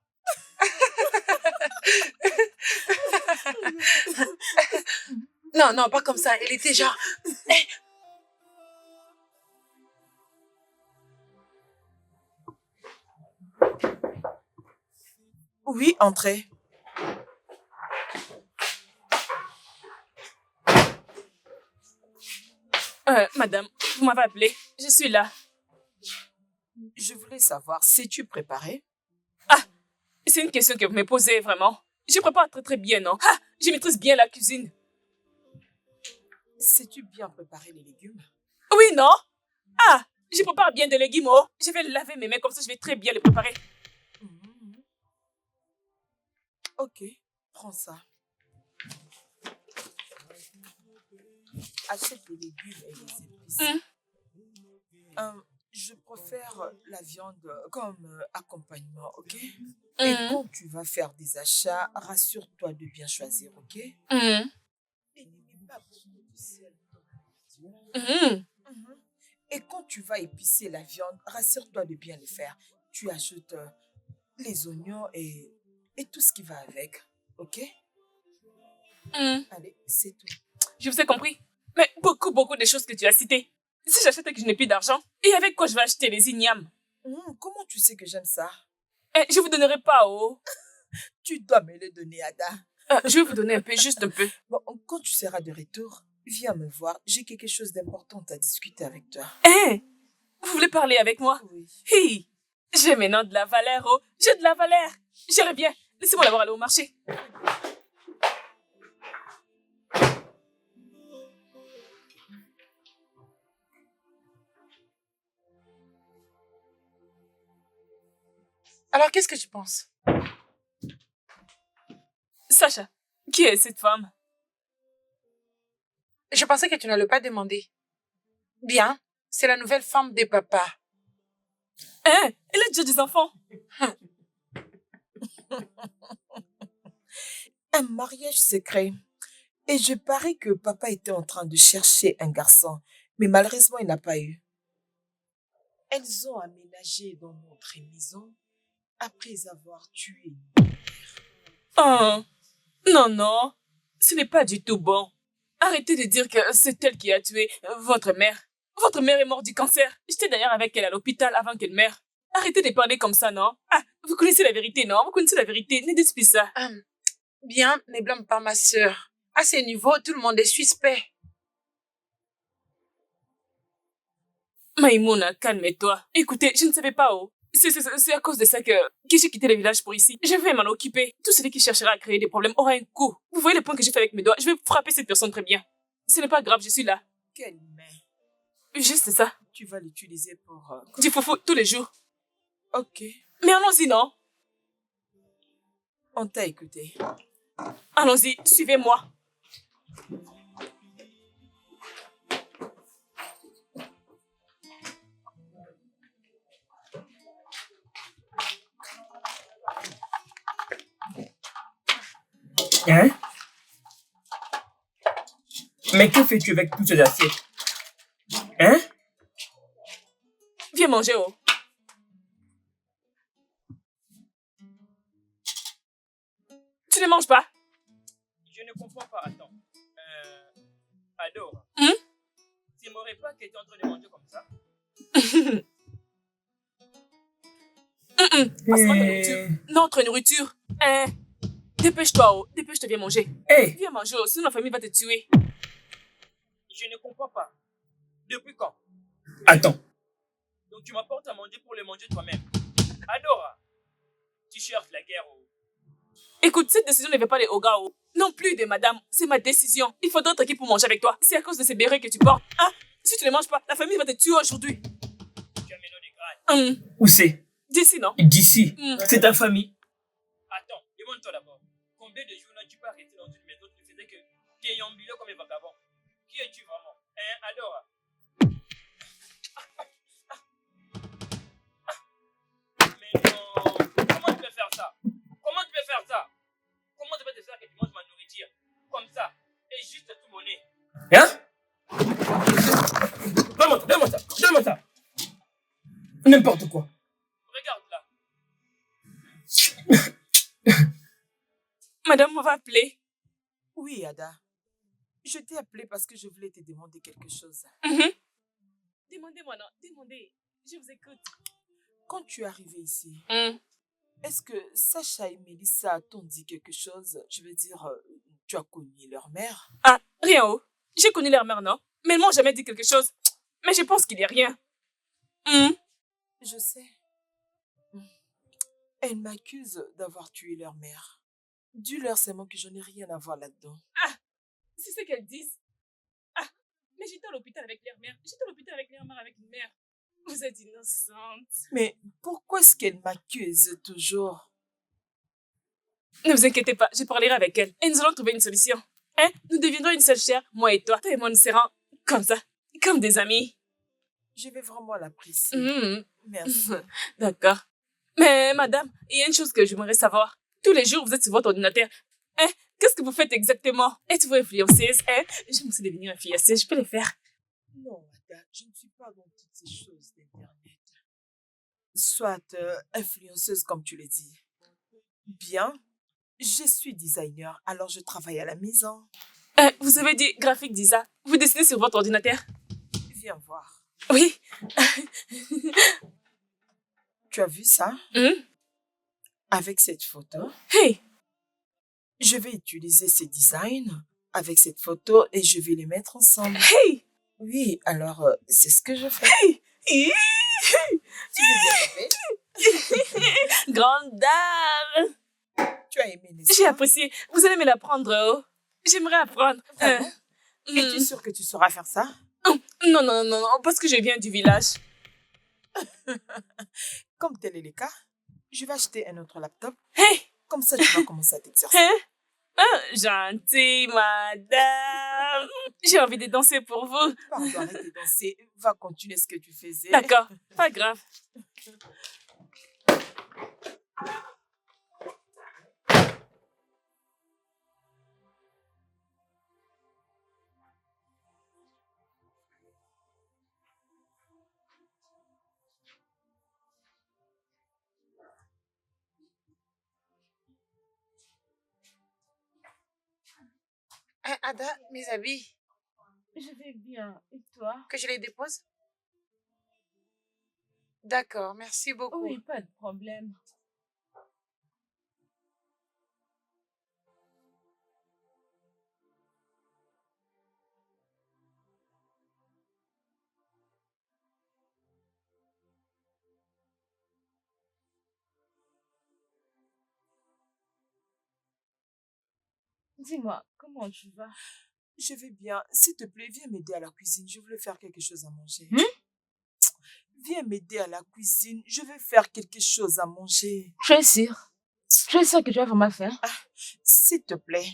Non, pas comme ça. Elle était genre... Oui, entrez. Madame, vous m'avez appelé. Je suis là. Je voulais savoir, sais-tu préparer? C'est une question que vous me posez, vraiment. Je prépare très très bien, non? Je maîtrise bien la cuisine. Sais-tu bien préparer les légumes? Oui, non? Je prépare bien des légumes, oh. Je vais laver mes mains, comme ça je vais très bien les préparer. Ok, prends ça. Achète les légumes et les épices. Je préfère la viande comme accompagnement, ok? Et quand tu vas faire des achats, rassure-toi de bien choisir, ok? Et n'oublie pas beaucoup de sel. Et quand tu vas épicer la viande, rassure-toi de bien le faire. Tu ajoutes les oignons et tout ce qui va avec, ok? Allez, c'est tout. Je vous ai compris. Mais beaucoup de choses que tu as citées. Si j'achète et que je n'ai plus d'argent, et avec quoi je vais acheter les ignames? Comment tu sais que j'aime ça? Je vous donnerai pas, oh. Tu dois me le donner, Ada. Je vais vous donner un peu, juste un peu. Bon, quand tu seras de retour, viens me voir. J'ai quelque chose d'important à discuter avec toi. Vous voulez parler avec moi? Oui. Hi, j'ai maintenant de la valeur, oh. J'ai de la valeur. Je reviens. Laissez-moi l'avoir aller au marché. Alors, qu'est-ce que tu penses? Sacha, qui est cette femme? Je pensais que tu n'allais pas demander. Bien, c'est la nouvelle femme des papas. Hein? Elle a déjà des enfants. Un mariage secret. Et je parie que papa était en train de chercher un garçon, mais malheureusement, il n'a pas eu. Elles ont aménagé dans notre maison après avoir tué. Oh, non, non, ce n'est pas du tout bon. Arrêtez de dire que c'est elle qui a tué votre mère. Votre mère est morte du cancer. J'étais d'ailleurs avec elle à l'hôpital avant qu'elle meure. Arrêtez de parler comme ça, non? Ah, vous connaissez la vérité, non? Vous connaissez la vérité. Ne dites plus ça. Bien, ne blâme pas ma sœur. À ce niveau, tout le monde est suspect. Maïmouna, calme-toi. Écoutez, je ne savais pas où. C'est à cause de ça que j'ai quitté le village pour ici. Je vais m'en occuper. Tout celui qui cherchera à créer des problèmes aura un coup. Vous voyez le point que j'ai fait avec mes doigts? Je vais frapper cette personne très bien. Ce n'est pas grave, je suis là. Quelle main? Juste ça. Tu vas l'utiliser pour... Du foufou tous les jours. Ok, Mais allons-y, non? on t'a écouté. Allons-y, suivez-moi. Hein? Mais que fais-tu avec toutes ces assiettes? Hein? Viens manger, oh. Tu ne manges pas? Je ne comprends pas, attends. Adore. Tu m'aurais pas que tu es en train de manger comme ça? Passe-moi ta nourriture. Notre nourriture. Dépêche-toi, oh. Dépêche-toi, viens manger. Hey, Viens manger, oh. Sinon la famille va te tuer. je ne comprends pas. Depuis quand? Attends. Donc tu m'apportes à manger pour le manger toi-même. Adora, tu cherches la guerre. Oh. Écoute, cette décision ne va pas aller au gars, oh. Non plus de madame. C'est ma décision. Il faudra être qui pour manger avec toi. C'est à cause de ces bérets que tu portes. Hein? Si tu ne manges pas, la famille va te tuer aujourd'hui. Tu as mes noms de grade. Où c'est? D'ici, non? D'ici. Mm. C'est ta famille. Attends, demande-toi d'abord. Combien de jours tu peux arrêter dans une maison qui faisait que tu es ambulé comme un vagabond? Qui es-tu vraiment? Hein, Adora? Mais non. Comment tu peux faire ça? Comment tu peux faire ça? Comment tu peux te faire que tu manges ma nourriture? Comme ça. Et juste tout mon nez. Hein? Donne-moi ça. Donne-moi ça. N'importe quoi. Regarde là. Madame, on va appeler. Oui, Ada. Je t'ai appelé parce que je voulais te demander quelque chose. Demandez-moi, non? Demandez. Je vous écoute. Quand tu es arrivé ici, est-ce que Sacha et Mélissa t'ont dit quelque chose? Je veux dire, tu as connu leur mère? Ah, rien, oh. J'ai connu leur mère, non? Mais elles m'ont jamais dit quelque chose. Mais je pense qu'il n'y a rien. Je sais. Elles m'accusent d'avoir tué leur mère. Dis-leur seulement que je n'ai rien à voir là-dedans. C'est ce qu'elles disent. Ah, mais j'étais à l'hôpital avec leur mère. J'étais à l'hôpital avec leur mère, avec une mère. Vous êtes innocente. Mais pourquoi est-ce qu'elles m'accusent toujours? Ne vous inquiétez pas, je parlerai avec elles. Et nous allons trouver une solution. Hein? Nous deviendrons une seule chair, moi et toi. Toi et moi, nous serons comme ça, comme des amis. Je vais vraiment l'apprécier. Merci. D'accord. Mais madame, il y a une chose que j'aimerais savoir. Tous les jours, vous êtes sur votre ordinateur. Hein? Qu'est-ce que vous faites exactement? Êtes-vous influenceuse? Hein? Je me suis devenue influenceuse, je peux le faire. Non, Ada, je ne suis pas dans toutes ces choses d'Internet. Soit influenceuse, comme tu le dis. Bien, je suis designer, alors je travaille à la maison. Vous avez dit graphique design. Vous dessinez sur votre ordinateur? Viens voir. Oui. Tu as vu ça? Avec cette photo, Hey! je vais utiliser ces designs avec cette photo et je vais les mettre ensemble. Hey! Oui, alors c'est ce que je fais. Hi! Tu veux bien taper? Grande dame! Tu as aimé, n'est-ce J'ai pas? apprécié. Vous allez me l'apprendre, oh. J'aimerais apprendre. Ah bon? Es-tu sûre que tu sauras faire ça? Non, non, non, non, parce que je viens du village. Comme tel est le cas, Je vais acheter un autre laptop. Hey! Comme ça, tu vas commencer à t'exercer. Hein? Hein? Gentille madame. J'ai envie de danser pour vous. Pardon, arrête de danser. Va continuer ce que tu faisais. D'accord, pas grave. Hein, Ada, mes habits, Je vais bien. Et toi? que je les dépose? D'accord, merci beaucoup. Oui, pas de problème. Dis-moi, comment tu vas? Je vais bien. S'il te plaît, viens m'aider à la cuisine. Je voulais faire quelque chose à manger. Viens m'aider à la cuisine. Je vais faire quelque chose à manger. Je suis sûre. Je suis sûre que tu vas vraiment faire. S'il te plaît.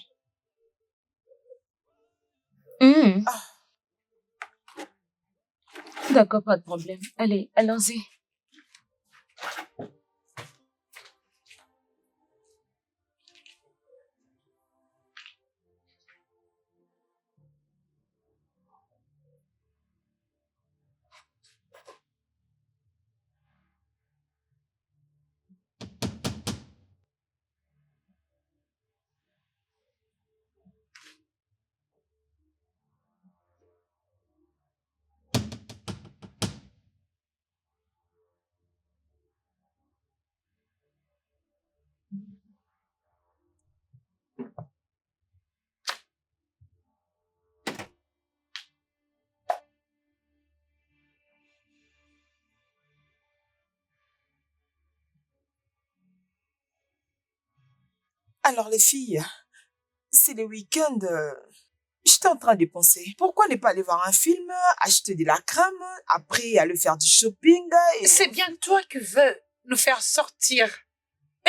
Ah, D'accord, pas de problème. Allez, allons-y. alors les filles, c'est le week-end. J'étais en train de penser. Pourquoi ne pas aller voir un film, acheter de la crème, après aller faire du shopping et... C'est bien toi qui veux nous faire sortir.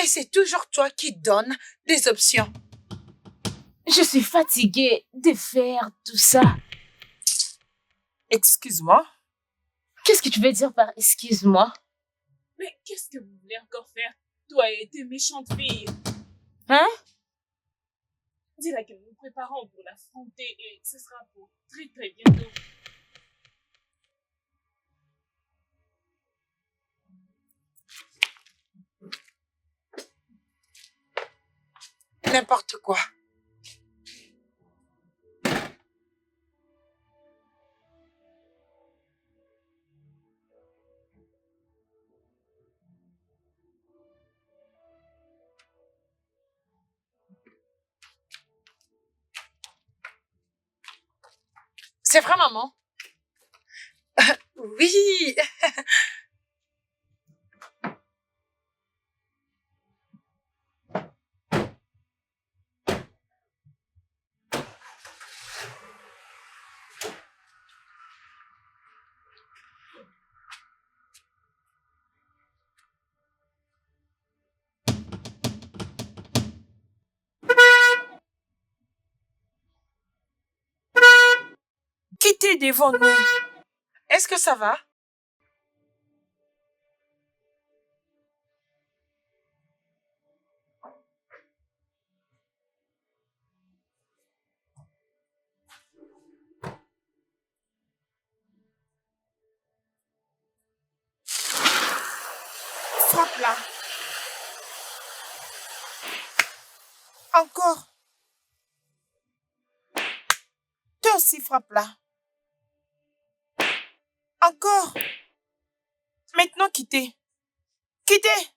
Et c'est toujours toi qui donne des options. Je suis fatiguée de faire tout ça. Excuse-moi. Qu'est-ce que tu veux dire par excuse-moi? Mais qu'est-ce que vous voulez encore faire? Toi et tes méchantes filles. Hein? Dis-la que nous nous préparons pour l'affronter et ce sera pour très très bientôt. N'importe quoi. C'est vrai, maman? Oui. Quittez devant nous. Est-ce que ça va? Frappe là. Encore. Toi aussi, frappe là. Encore. Maintenant, quittez. Quittez.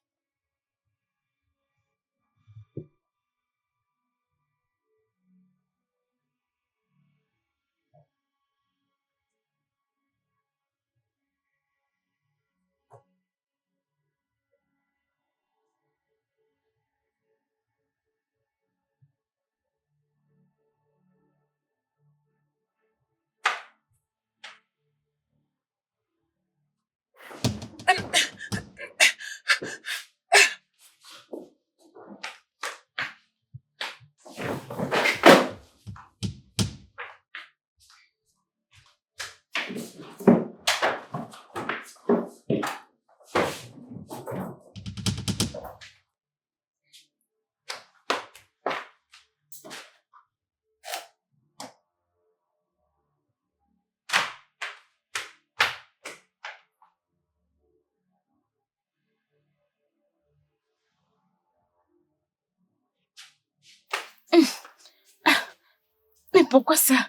Pourquoi ça?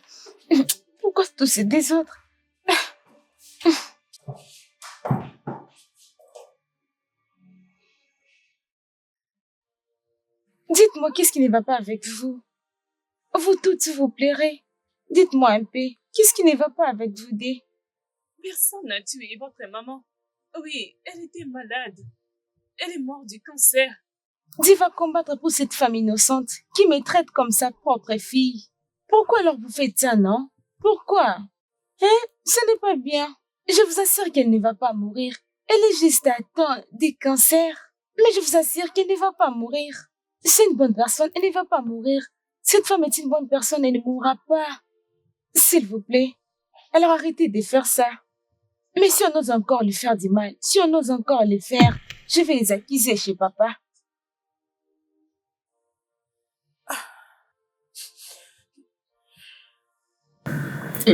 Pourquoi tous ces désordres? Dites-moi, qu'est-ce qui ne va pas avec vous? Vous toutes vous plairez. Dites-moi un peu, qu'est-ce qui ne va pas avec vous, Dé? Personne n'a tué votre maman. Oui, elle était malade. Elle est morte du cancer. Dé va combattre pour cette femme innocente qui me traite comme sa propre fille. Pourquoi alors vous faites ça, non? Pourquoi? Hein? Ce n'est pas bien. Je vous assure qu'elle ne va pas mourir. Elle est juste à temps des cancers. Mais je vous assure qu'elle ne va pas mourir. C'est une bonne personne, elle ne va pas mourir. Cette femme est une bonne personne, elle ne mourra pas. S'il vous plaît. Alors arrêtez de faire ça. Mais si on ose encore lui faire du mal, si on ose encore les faire, je vais les accuser chez papa.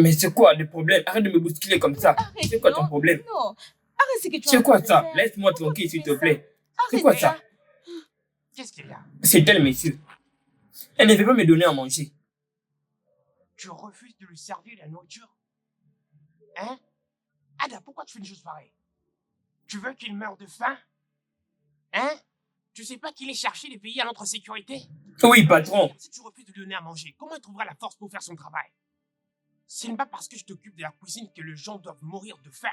Mais c'est quoi le problème? Arrête de me bousculer comme ça. Arrête, C'est quoi non, ton problème? Non, arrête ce que tu es C'est en quoi train de ça? faire. Laisse-moi Pourquoi tranquille, tu s'il fais te plaît. C'est Arrête quoi ça. ça? Qu'est-ce qu'il y a? C'est elle, monsieur. Elle ne veut pas me donner à manger. Tu refuses de lui servir la nourriture? Hein? Ada, pourquoi tu fais une chose pareille? Tu veux qu'il meure de faim? Hein? Tu sais pas qu'il est cherché les pays à notre sécurité? Oui, patron. Si tu refuses de lui donner à manger, comment il trouvera la force pour faire son travail? Ce n'est pas parce que je t'occupe de la cuisine que les gens doivent mourir de faim.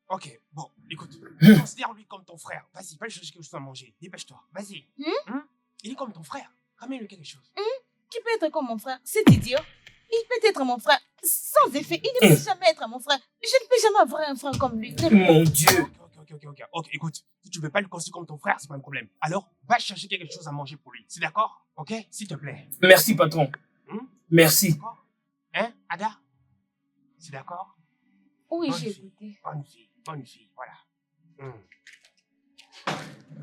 Ok, bon, écoute. Considère-lui comme ton frère. Vas-y, va lui chercher quelque chose à manger. Dépêche-toi, vas-y. Il est comme ton frère. Ramène-lui quelque chose. Qui peut être comme mon frère? C'est idiot. Il peut être mon frère. Sans effet, il ne peut jamais être mon frère. Je ne peux jamais avoir un frère comme lui. Mon Dieu. Ok, écoute. Si tu veux pas le considérer comme ton frère, c'est pas un problème. Alors, va chercher quelque chose à manger pour lui. C'est d'accord? Ok? S'il te plaît. Merci, patron. Merci. D'accord? Hein, Ada? C'est d'accord? Oui, Bonne j'ai fille. écouté. Bonne fille, voilà.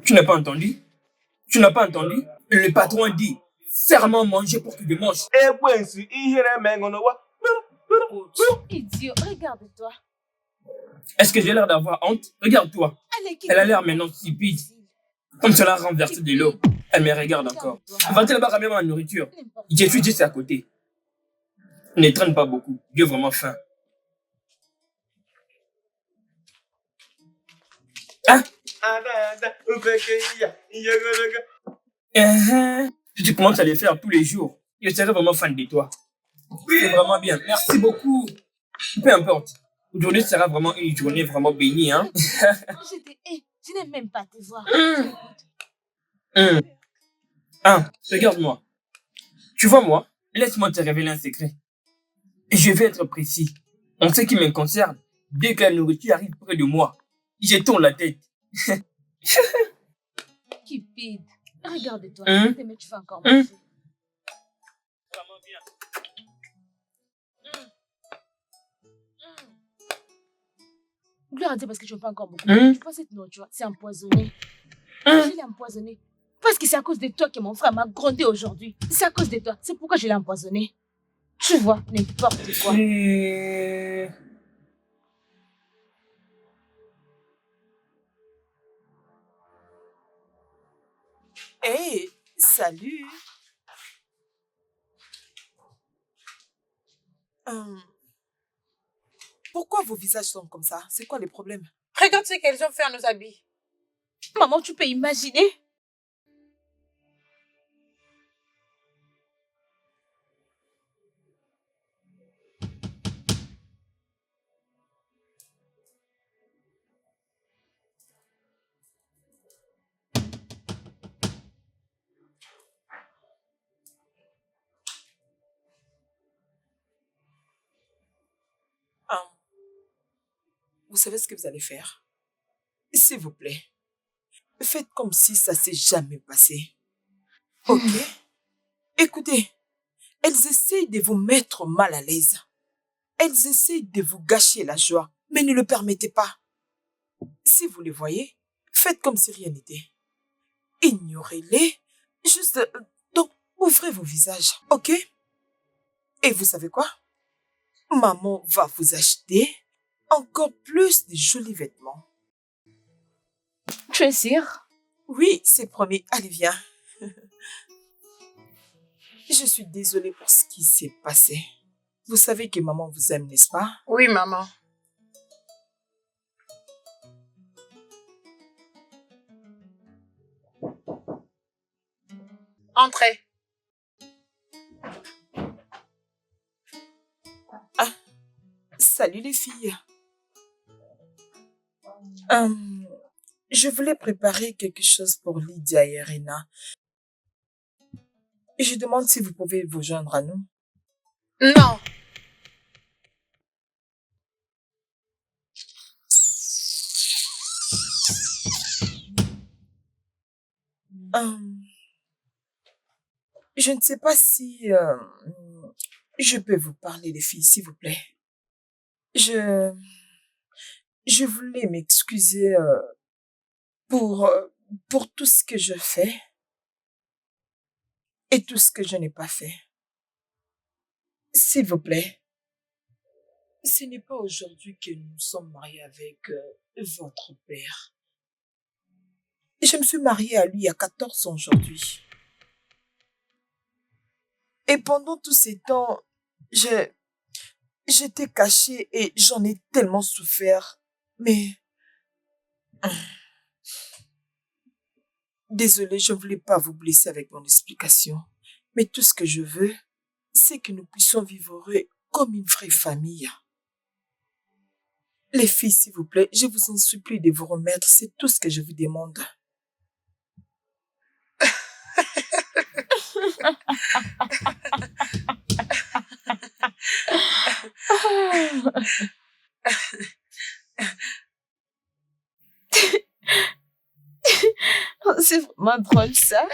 Tu n'as pas entendu? Tu n'as pas entendu? Le patron a dit, serment manger pour que je mange. Idiot, regarde-toi. Est-ce que j'ai l'air d'avoir honte? Regarde-toi. Allez, quitte. Elle a l'air maintenant stupide. Comme cela a renversé de l'eau. Elle me regarde encore. Va-t-elle là-bas ramener ma nourriture? Je suis juste à côté. Ne traîne pas beaucoup. J'ai vraiment faim. Hein? Si tu commences à les faire tous les jours, je serai vraiment fan de toi. C'est vraiment bien. Merci beaucoup. Peu importe. Aujourd'hui sera vraiment une journée vraiment bénie, hein? Je te hais. Je n'aime même pas te voir. Ah, regarde-moi. Tu vois moi, laisse-moi te révéler un secret. Et je vais être précis. En ce qui me concerne, dès que la nourriture arrive près de moi, je tourne la tête. Cupide. Regarde-toi. Mais tu vas encore Vraiment bien. Gloire à Dieu parce que tu n'as pas encore beaucoup. Tu vois cette nourriture, c'est empoisonné. Je l'ai empoisonné. Parce que c'est à cause de toi que mon frère m'a grondé aujourd'hui. C'est à cause de toi. C'est pourquoi je l'ai empoisonné. Tu vois, n'importe quoi. Hey, salut. Pourquoi vos visages sont comme ça? C'est quoi les problèmes? Regarde ce qu'elles ont fait à nos habits. Maman, tu peux imaginer? Vous savez ce que vous allez faire? S'il vous plaît, faites comme si ça s'est jamais passé. Ok? Écoutez, elles essayent de vous mettre mal à l'aise. Elles essayent de vous gâcher la joie, mais ne le permettez pas. Si vous les voyez, faites comme si rien n'était. Ignorez-les. Juste, donc, ouvrez vos visages, ok? Et vous savez quoi? Maman va vous acheter encore plus de jolis vêtements. Tu es sûre? Oui, c'est promis. Allez, viens. Je suis désolée pour ce qui s'est passé. Vous savez que maman vous aime, n'est-ce pas? Oui, maman. Entrez. Salut les filles. Je voulais préparer quelque chose pour Lydia et Irina. Je demande si vous pouvez vous joindre à nous. Non. Je ne sais pas si je peux vous parler, les filles, s'il vous plaît. Je voulais m'excuser pour tout ce que je fais et tout ce que je n'ai pas fait. S'il vous plaît. Ce n'est pas aujourd'hui que nous sommes mariés avec votre père. Je me suis mariée à lui il y a 14 ans aujourd'hui. Et pendant tous ces temps, j'étais cachée et j'en ai tellement souffert. Mais désolée, je ne voulais pas vous blesser avec mon explication. Mais tout ce que je veux, c'est que nous puissions vivre heureux comme une vraie famille. Les filles, s'il vous plaît, je vous en supplie de vous remettre. C'est tout ce que je vous demande. C'est vraiment drôle, ça.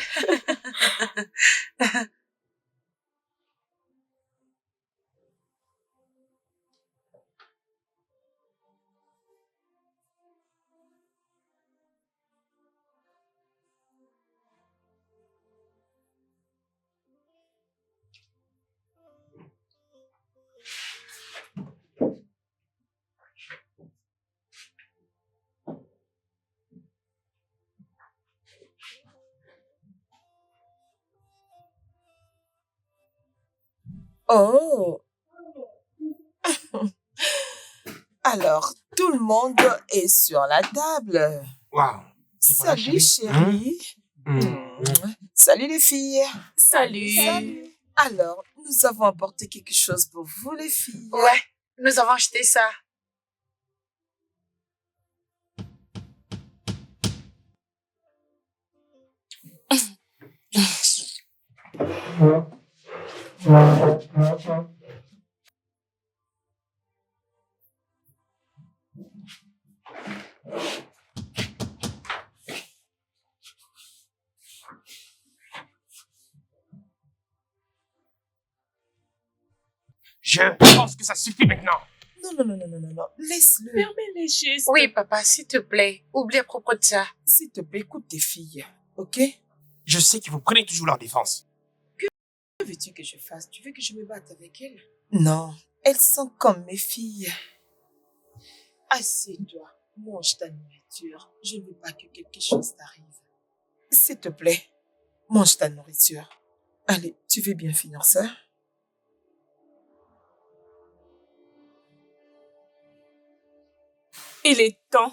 Oh. Alors, tout le monde est sur la table. Waouh. Salut, chérie. Salut, les filles. Salut. Alors, nous avons apporté quelque chose pour vous, les filles. Ouais, nous avons acheté ça. Je pense que ça suffit maintenant. Non. Laisse-le. Permets les gestes. Oui, papa, s'il te plaît, oublie à propos de ça. S'il te plaît, écoute tes filles, ok? Je sais que vous prenez toujours leur défense. Que veux-tu que je fasse? Tu veux que je me batte avec elles? Non, elles sont comme mes filles. Assieds-toi, mange ta nourriture. Je ne veux pas que quelque chose t'arrive. S'il te plaît, mange ta nourriture. Allez, tu veux bien finir ça? Il est temps.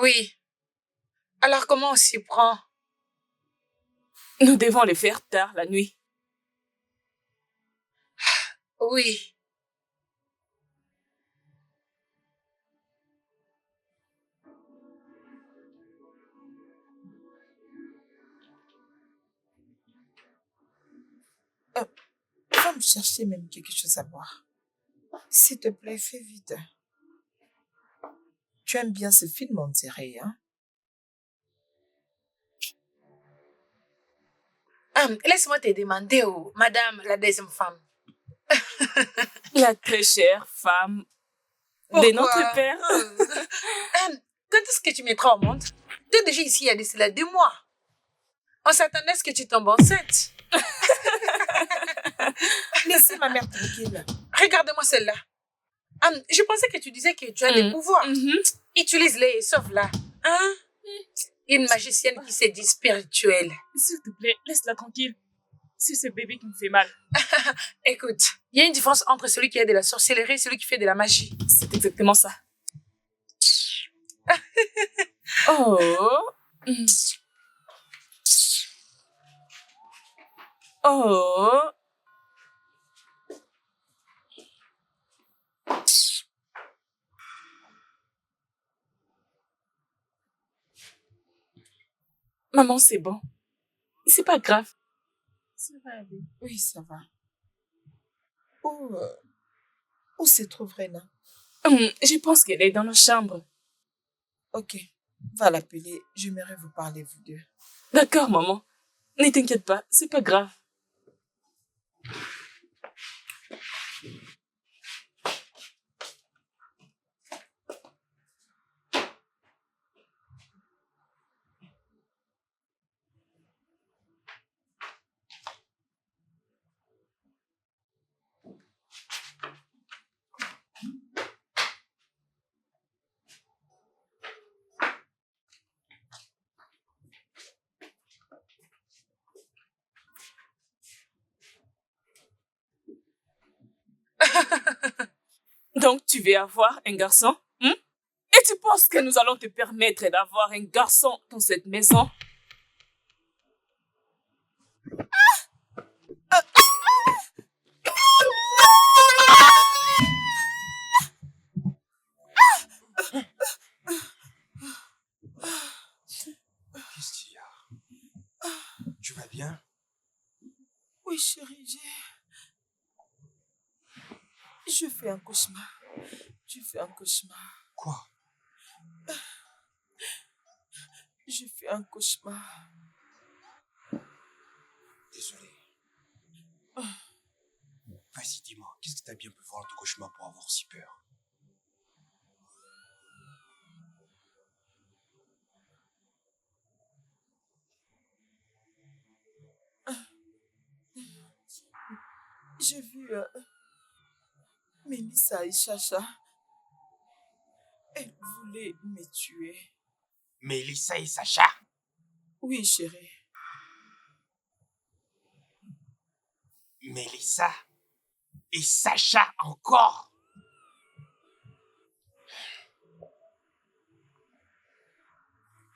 Oui. Alors comment on s'y prend? Nous devons les faire tard la nuit. Oui. Va me chercher même quelque chose à boire. S'il te plaît, fais vite. Tu aimes bien ce film, on dirait, hein? Laisse-moi te demander, oh, madame, la deuxième femme. La très chère femme de notre père. Quand est-ce que tu mettras au monde? Tu es déjà ici il y a de cela 2 mois. On s'attendait à ce que tu tombes enceinte. Laissez ma mère tranquille. Regarde-moi celle-là. Je pensais que tu disais que tu as des pouvoirs. Utilise-les, sauve-la. Hein? Une magicienne qui s'est dit spirituelle. S'il te plaît, laisse-la tranquille. C'est ce bébé qui me fait mal. Écoute, il y a une différence entre celui qui a de la sorcellerie et celui qui fait de la magie. C'est exactement ça. Oh. Mm. Oh. Maman, c'est bon. C'est pas grave. Ça va aller. Oui, ça va. Où se trouve Rena? Je pense qu'elle est dans la chambre. Ok, va l'appeler. J'aimerais vous parler, vous deux. D'accord, maman. Ne t'inquiète pas, c'est pas grave. Donc, tu veux avoir un garçon? Et tu penses que nous allons te permettre d'avoir un garçon dans cette maison? Qu'est-ce qu'il y a? Tu vas bien? Oui, chérie, je fais un cauchemar. Je fais un cauchemar. Quoi? Je fais un cauchemar. Désolé. Vas-y, dis-moi, qu'est-ce que t'as bien pu voir dans ton cauchemar pour avoir si peur? J'ai vu Mélissa et Chacha. Elles voulaient me tuer. Mélissa et Sacha. Oui, chérie. Mélissa et Sacha encore.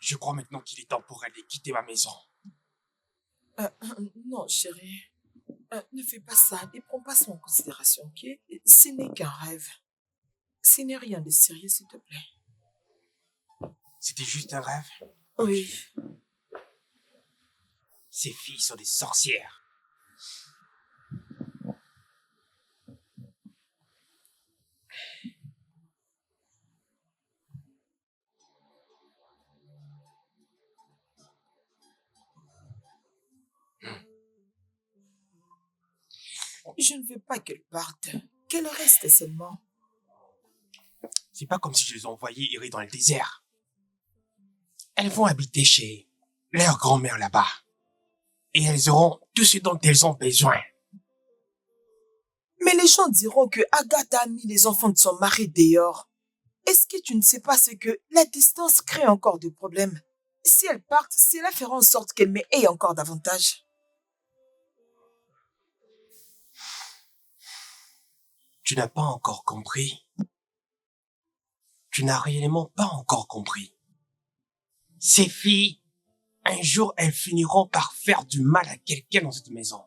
Je crois maintenant qu'il est temps pour elle de quitter ma maison. Non, chérie. Ne fais pas ça. Ne prends pas ça en considération, ok? Ce n'est qu'un rêve. Ce n'est rien de sérieux, s'il te plaît. C'était juste un rêve. Oui. Ces filles sont des sorcières. Je ne veux pas qu'elle parte. Qu'elle reste seulement. C'est pas comme si je les envoyais errer dans le désert. Elles vont habiter chez leur grand-mère là-bas. Et elles auront tout ce dont elles ont besoin. Mais les gens diront que Agatha a mis les enfants de son mari dehors. Est-ce que tu ne sais pas ce que la distance crée encore de problèmes? Si elles partent, cela fera en sorte qu'elle me haie encore davantage. Tu n'as pas encore compris. Tu n'as réellement pas encore compris. Ces filles, un jour, elles finiront par faire du mal à quelqu'un dans cette maison.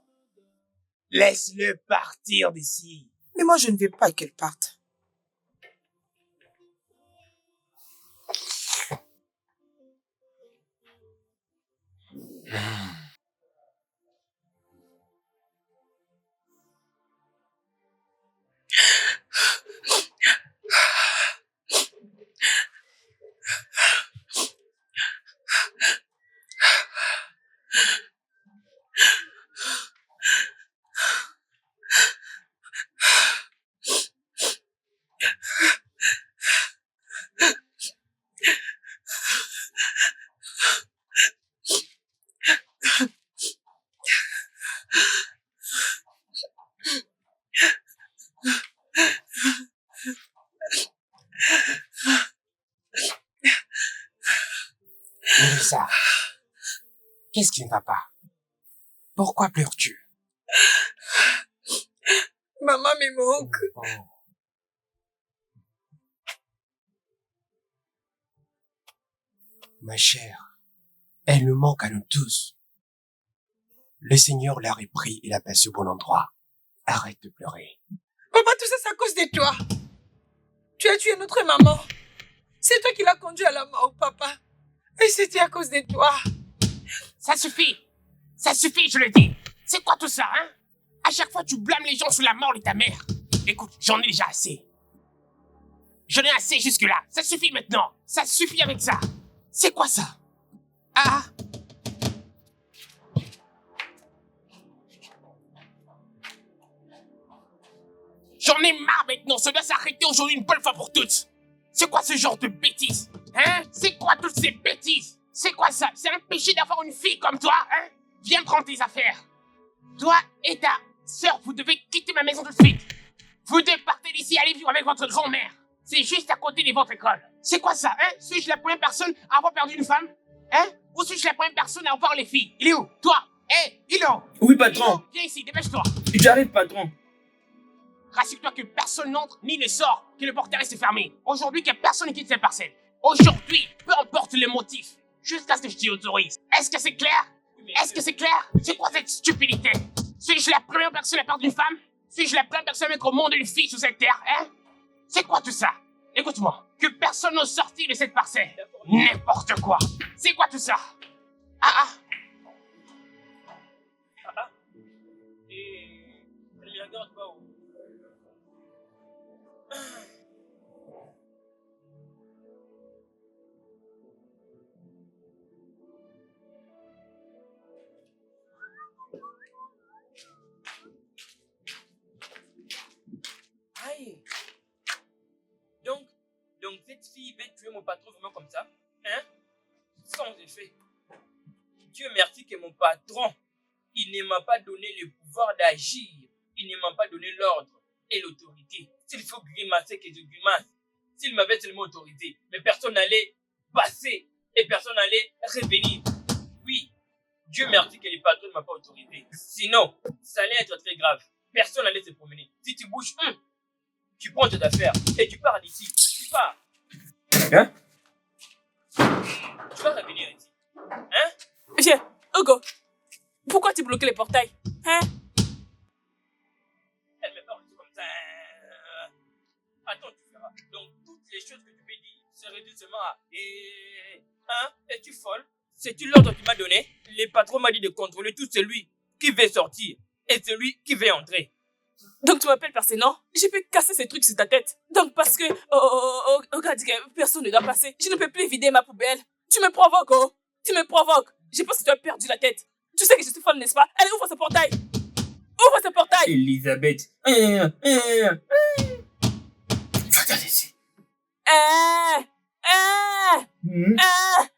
Laisse-le partir d'ici. Mais moi, je ne veux pas qu'elle parte. Qu'est-ce qui ne va pas? Pourquoi pleures-tu? Maman me manque. Oh. Ma chère, elle nous manque à nous tous. Le Seigneur l'a repris et l'a placé au bon endroit. Arrête de pleurer. Papa, tout ça, c'est à cause de toi. Tu as tué notre maman. C'est toi qui l'as conduit à la mort, papa. Et c'était à cause de toi. Ça suffit! Ça suffit, je le dis! C'est quoi tout ça, hein? À chaque fois, tu blâmes les gens sur la mort de ta mère. Écoute, j'en ai déjà assez. J'en ai assez jusque-là. Ça suffit maintenant. Ça suffit avec ça. C'est quoi ça? Ah! J'en ai marre maintenant. Ça doit s'arrêter aujourd'hui une bonne fois pour toutes. C'est quoi ce genre de bêtises? Hein? C'est quoi toutes ces bêtises? C'est quoi ça? C'est un péché d'avoir une fille comme toi, hein? Viens prendre tes affaires. Toi et ta sœur, vous devez quitter ma maison tout de suite. Vous devez partir d'ici et aller vivre avec votre grand-mère. C'est juste à côté de votre école. C'est quoi ça, hein? Suis-je la première personne à avoir perdu une femme? Hein? Ou suis-je la première personne à avoir les filles? Il est où? Toi? Hé, il est où? Oui, patron. Viens ici, dépêche-toi. J'arrive, patron. Rassure-toi que personne n'entre ni ne sort, que le portail reste fermé. Aujourd'hui, que personne ne quitte cette parcelle. Aujourd'hui, peu importe le motif, jusqu'à ce que je t'y autorise. Est-ce que c'est clair? Est-ce que c'est clair? C'est quoi cette stupidité? Suis-je la première personne à perdre une femme? Suis-je la première personne à mettre au monde une fille sur cette terre, hein? C'est quoi tout ça? Écoute-moi, que personne n'ose sortir de cette parcelle. N'importe quoi. C'est quoi tout ça? Ah. Et elle me regarde pas. Oh. Aïe. Donc cette fille va tuer mon patron vraiment comme ça, hein? Sans effet. Dieu merci que mon patron, il ne m'a pas donné le pouvoir d'agir. Il ne m'a pas donné l'ordre et l'autorité. S'il faut grimacer, que je grimace. S'il m'avait seulement autorisé, mais personne n'allait passer et personne n'allait revenir. Oui, Dieu merci que le patron ne m'a pas autorisé. Sinon, ça allait être très grave. Personne n'allait se promener. Si tu bouges, tu prends tes affaires et tu pars d'ici. Tu pars. Hein? Tu vas revenir ici. Hein? Viens, Hugo. Pourquoi tu bloques les portails? Hein? Elle me parle comme ça. Attends, tu feras. Donc, toutes les choses que tu peux dire se réduisent seulement à hein? Es-tu folle? C'est-tu l'ordre que tu m'as donné? Le patron m'a dit de contrôler tout celui qui veut sortir et celui qui veut entrer. Donc tu m'appelles percer, non? J'ai pu casser ces trucs sur ta tête. Donc parce que, regarde, personne ne doit passer. Je ne peux plus vider ma poubelle. Tu me provoques, oh. Tu me provoques. Je pense que tu as perdu la tête. Tu sais que je suis folle, n'est-ce pas? Allez, ouvre ce portail. Ouvre ce portail. Elisabeth. Va-t'en ici.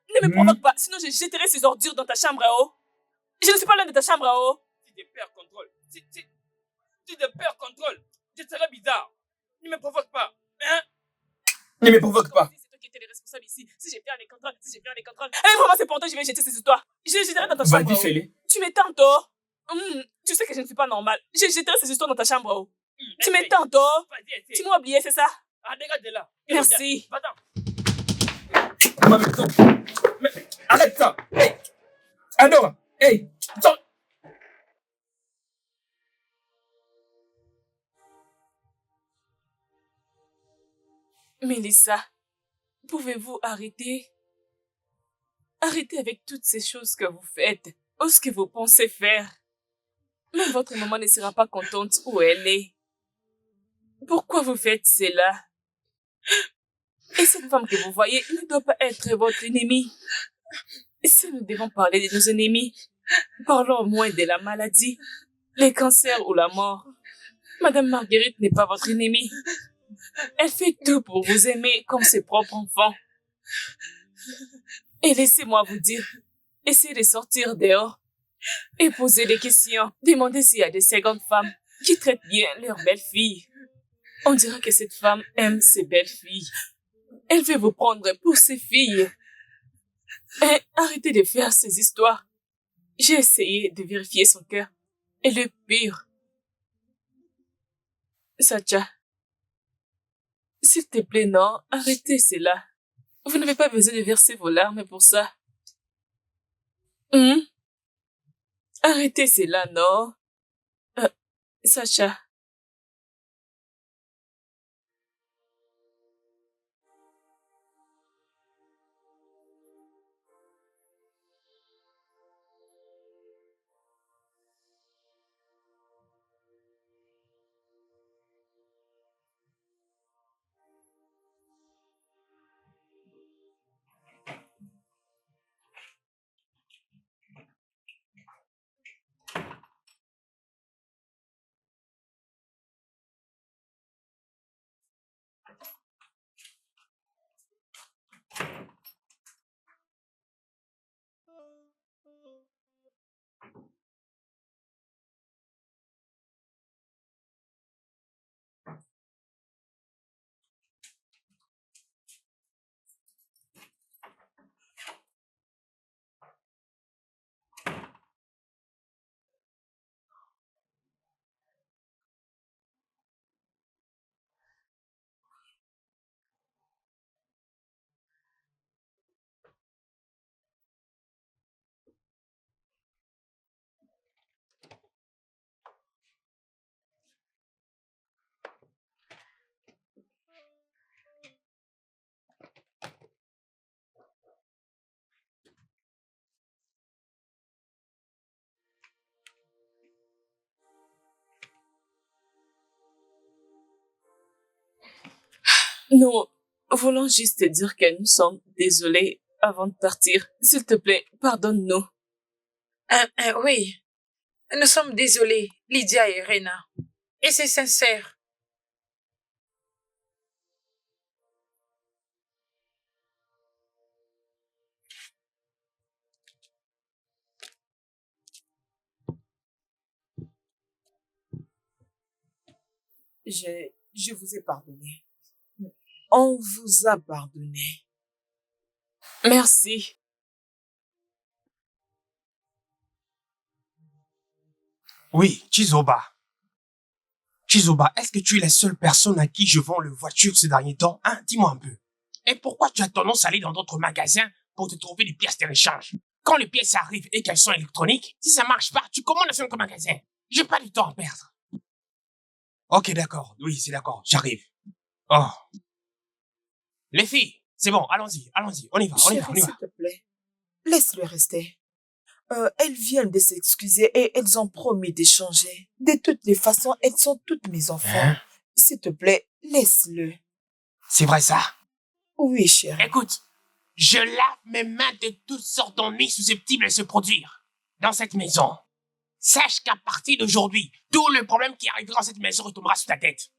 Ne me provoque pas, sinon je jetterai ces ordures dans ta chambre à eau. Je ne suis pas loin de ta chambre à eau. Si tu perds contrôle, si tu perds contrôle, ce serait bizarre. Ne me provoque pas. Hein? Ne me provoque pas. C'est toi qui étais le responsable ici. Si j'ai perdu les contrôles, Allez, vraiment, c'est pour toi, je vais jeter ces histoires. Je les jetterai dans ta chambre. Vas-y, fais-les. Tu me tentes, oh. Tu sais que je ne suis pas normale. Je jetterai ces histoires dans ta chambre, oh. Tu me tentes, oh. Vas-y, essaye. Tu m'as oublié, c'est ça? Ah, dégage de là. Merci. Va-t'en. Mais arrête ça. Hey. Adora. Hey. Sors. Mélissa, pouvez-vous arrêter? Arrêtez avec toutes ces choses que vous faites, ou ce que vous pensez faire. Même votre maman ne sera pas contente où elle est. Pourquoi vous faites cela? Et cette femme que vous voyez ne doit pas être votre ennemie. Si nous devons parler de nos ennemis, parlons au moins de la maladie, les cancers ou la mort. Madame Marguerite n'est pas votre ennemie. Elle fait tout pour vous aimer comme ses propres enfants. Et laissez-moi vous dire, essayez de sortir dehors et poser des questions. Demandez s'il y a des secondes femmes qui traitent bien leurs belles-filles. On dirait que cette femme aime ses belles-filles. Elle veut vous prendre pour ses filles. Et arrêtez de faire ces histoires. J'ai essayé de vérifier son cœur. Et le pire. Satya, s'il te plaît, non, arrêtez cela. Vous n'avez pas besoin de verser vos larmes pour ça. Arrêtez cela, non? Sacha. Nous voulons juste te dire que nous sommes désolés avant de partir. S'il te plaît, pardonne-nous. Oui, nous sommes désolés, Lydia et Rena. Et c'est sincère. Je vous ai pardonné. On vous a pardonné. Merci. Oui, Chizoba. Chizoba, est-ce que tu es la seule personne à qui je vends le voiture ces derniers temps? Hein, dis-moi un peu. Et pourquoi tu as tendance à aller dans d'autres magasins pour te trouver des pièces de rechange? Quand les pièces arrivent et qu'elles sont électroniques, si ça marche pas, tu commandes dans un autre magasin. J'ai pas du temps à perdre. Ok, d'accord. Oui, c'est d'accord. J'arrive. Oh. Les filles, c'est bon, allons-y, on y va. Chérie, s'il te plaît, laisse-le rester. Elles viennent de s'excuser et elles ont promis d'échanger. De toutes les façons, elles sont toutes mes enfants. Hein? S'il te plaît, laisse-le. C'est vrai ça? Oui, chérie. Écoute, je lave mes mains de toutes sortes d'ennuis susceptibles de se produire dans cette maison. Sache qu'à partir d'aujourd'hui, tout le problème qui arrivera dans cette maison retombera sur ta tête.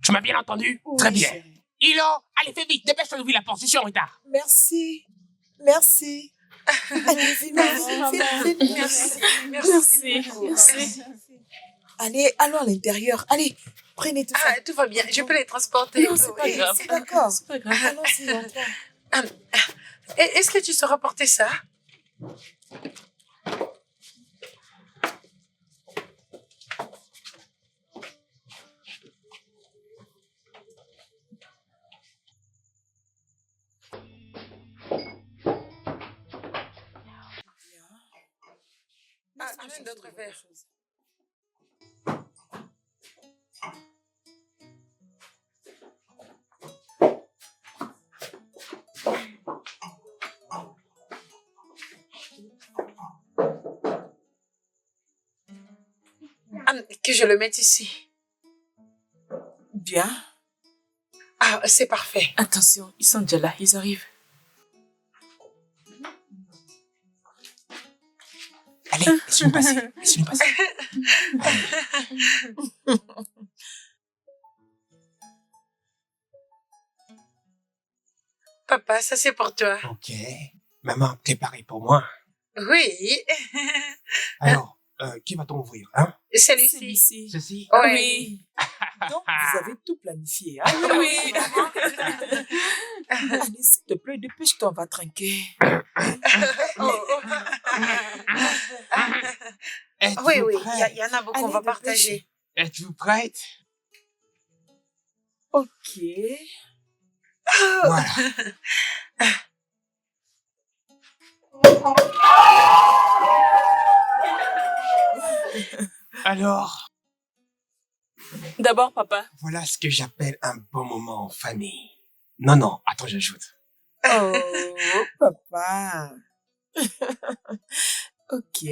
Tu m'as bien entendu? Oui, Très bien. chérie. Hilo, allez, fais vite, dépêche-toi d'ouvrir la porte, je suis en retard. Merci. Allez, vite, vite. Merci. Merci. Allez, allons à l'intérieur. Allez, prenez tout ça. Ah, tout va bien. Je peux les transporter. Non, c'est pas Oui. grave. D'accord. C'est pas grave. Allons-y, entrons. Est-ce que tu sauras porter ça? Amène d'autres verres. Que je le mette ici. Bien. Ah, c'est parfait. Attention, ils sont déjà là, ils arrivent. Allez, laisse-nous passer. Papa, ça c'est pour toi. Ok. Maman, préparez pour moi. Oui. Alors, qui va-t-on ouvrir, hein? Celui-ci. Celui-ci. Ceci? Oui. Donc, vous avez tout planifié. Hein? Oui. Allez, s'il te plaît, dépêche-toi, on va trinquer. Oh, oh. Êtes-vous Oui, oui, prêts? il y en a beaucoup, Allez, on va dépêche. partager. Êtes-vous prête? Ok. Voilà. Alors, D'abord, papa. voilà ce que j'appelle un bon moment en famille. Non, non, attends, j'ajoute. Oh, papa. Ok.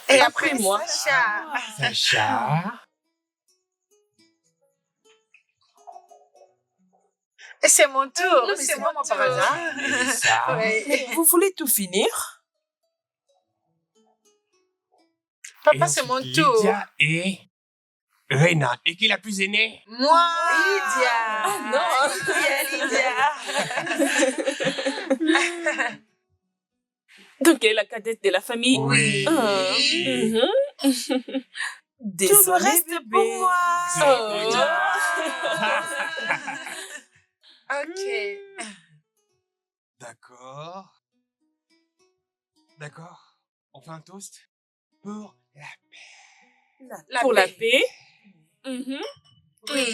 Et Après après moi. Sacha. Sacha. Et c'est mon tour. non, mais C'est c'est moi, mon par tour. hasard. Elisa. Ouais. Vous voulez tout finir? Papa, Et c'est mon ensuite, tour. Lydia et Reina. Et qui est la plus aînée? Moi. Lydia. Ah, Lydia. Donc, elle est la cadette de la famille. Oui. Ah, mhm. Désolé, Tout le reste bébé. pour moi. Oh. Ok. D'accord. D'accord. On fait un toast pour la paix. La Pour la paix. paix. Mhm. Oui.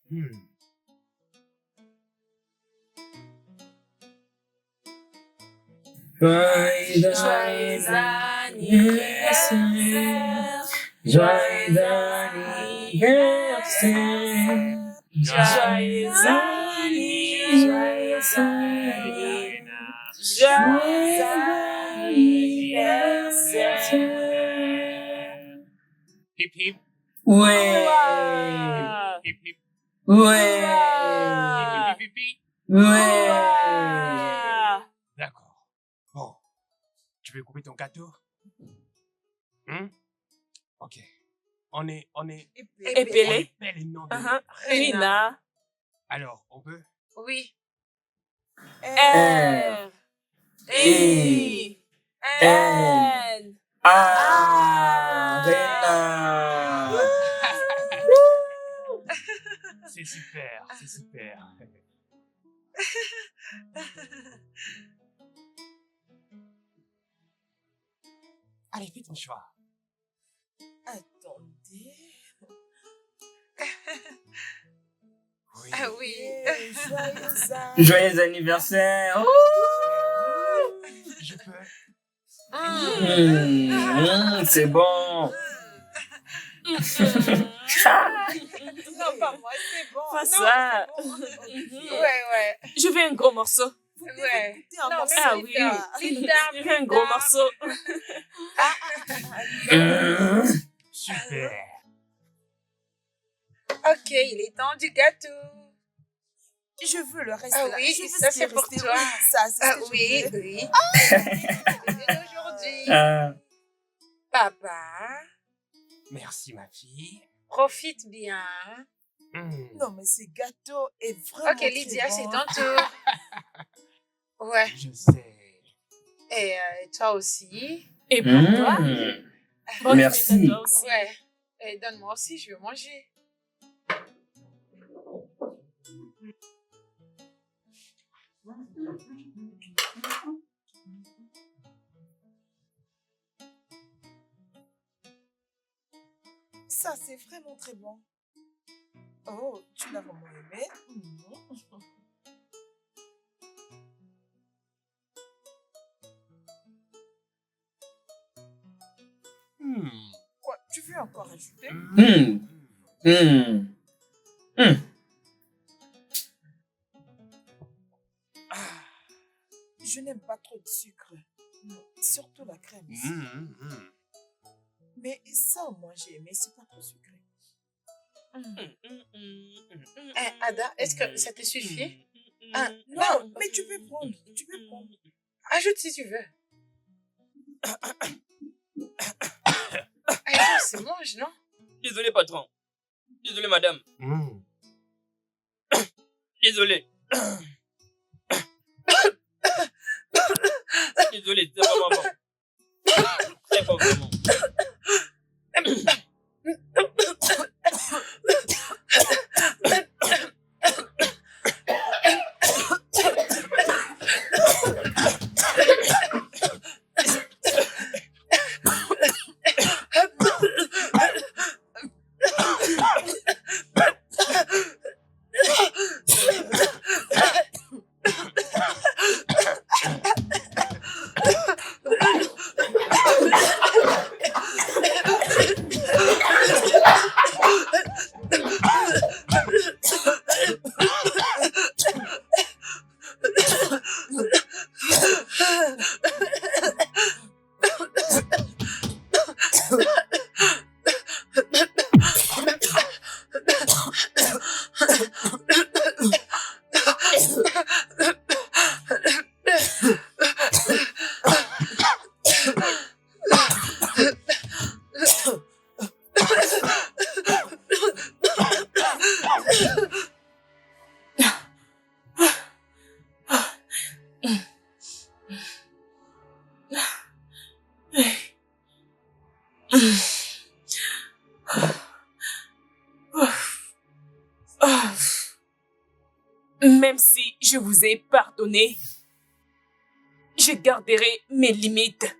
Hmm. Joyeux anniversaire. Joyeux anniversaire. Joyeux Joyeux anniversaire. Hip hip. Ouais. Ouah. Hip hip. Ouais. Ouah. Hip hip hip. Ouais. Ouah. D'accord. Bon. Tu veux couper ton gâteau? Ok. On est Épelé. bel et non de... Uh-huh. Rina. Alors, on peut? Oui. R. I. N. Ah, Reina. C'est super, c'est super. Allez, fais ton choix. Attendez. Oui. Ah oui. Joyeux anniversaire. Je peux? C'est bon. Non, pas moi, c'est bon. Pas Non, ça. c'est bon. Ouais. Je veux un gros morceau. Vous devez Ouais. goûter un Non, morceau. Ah mais oui. Linda, Je veux un gros morceau. Super. Ok, il est temps du gâteau. Je veux le reste. Ah là. oui, Je veux ça, ce qui est c'est pour resté. toi. Oui, ça, c'est Ah ce que je oui, veux. oui. C'est aujourd'hui. Papa, Merci, ma fille. profite bien. Non, mais ce gâteau est vraiment Ok, Lydia, très c'est bon. ton tour. Ouais. Je sais. Et toi aussi. Et pour toi? Bonne Merci. fête à toi aussi. Ouais. Et donne-moi aussi, je veux manger. Ça, c'est vraiment très bon. Oh, tu l'as vraiment aimé? Quoi, tu veux encore ajouter? Je n'aime pas trop de sucre. Non, surtout la crème. Mais ça, moi, j'ai aimé. C'est pas trop sucré. Ada, est-ce que ça te suffit? Ah, Non, mais tu peux prendre. Tu peux prendre. ajoute si tu veux. Allez, c'est mange, non? Désolé, patron. Désolé, madame. Désolé. Désolé, c'est vraiment bon. Très fort, vraiment. Même si je vous ai pardonné, je garderai mes limites.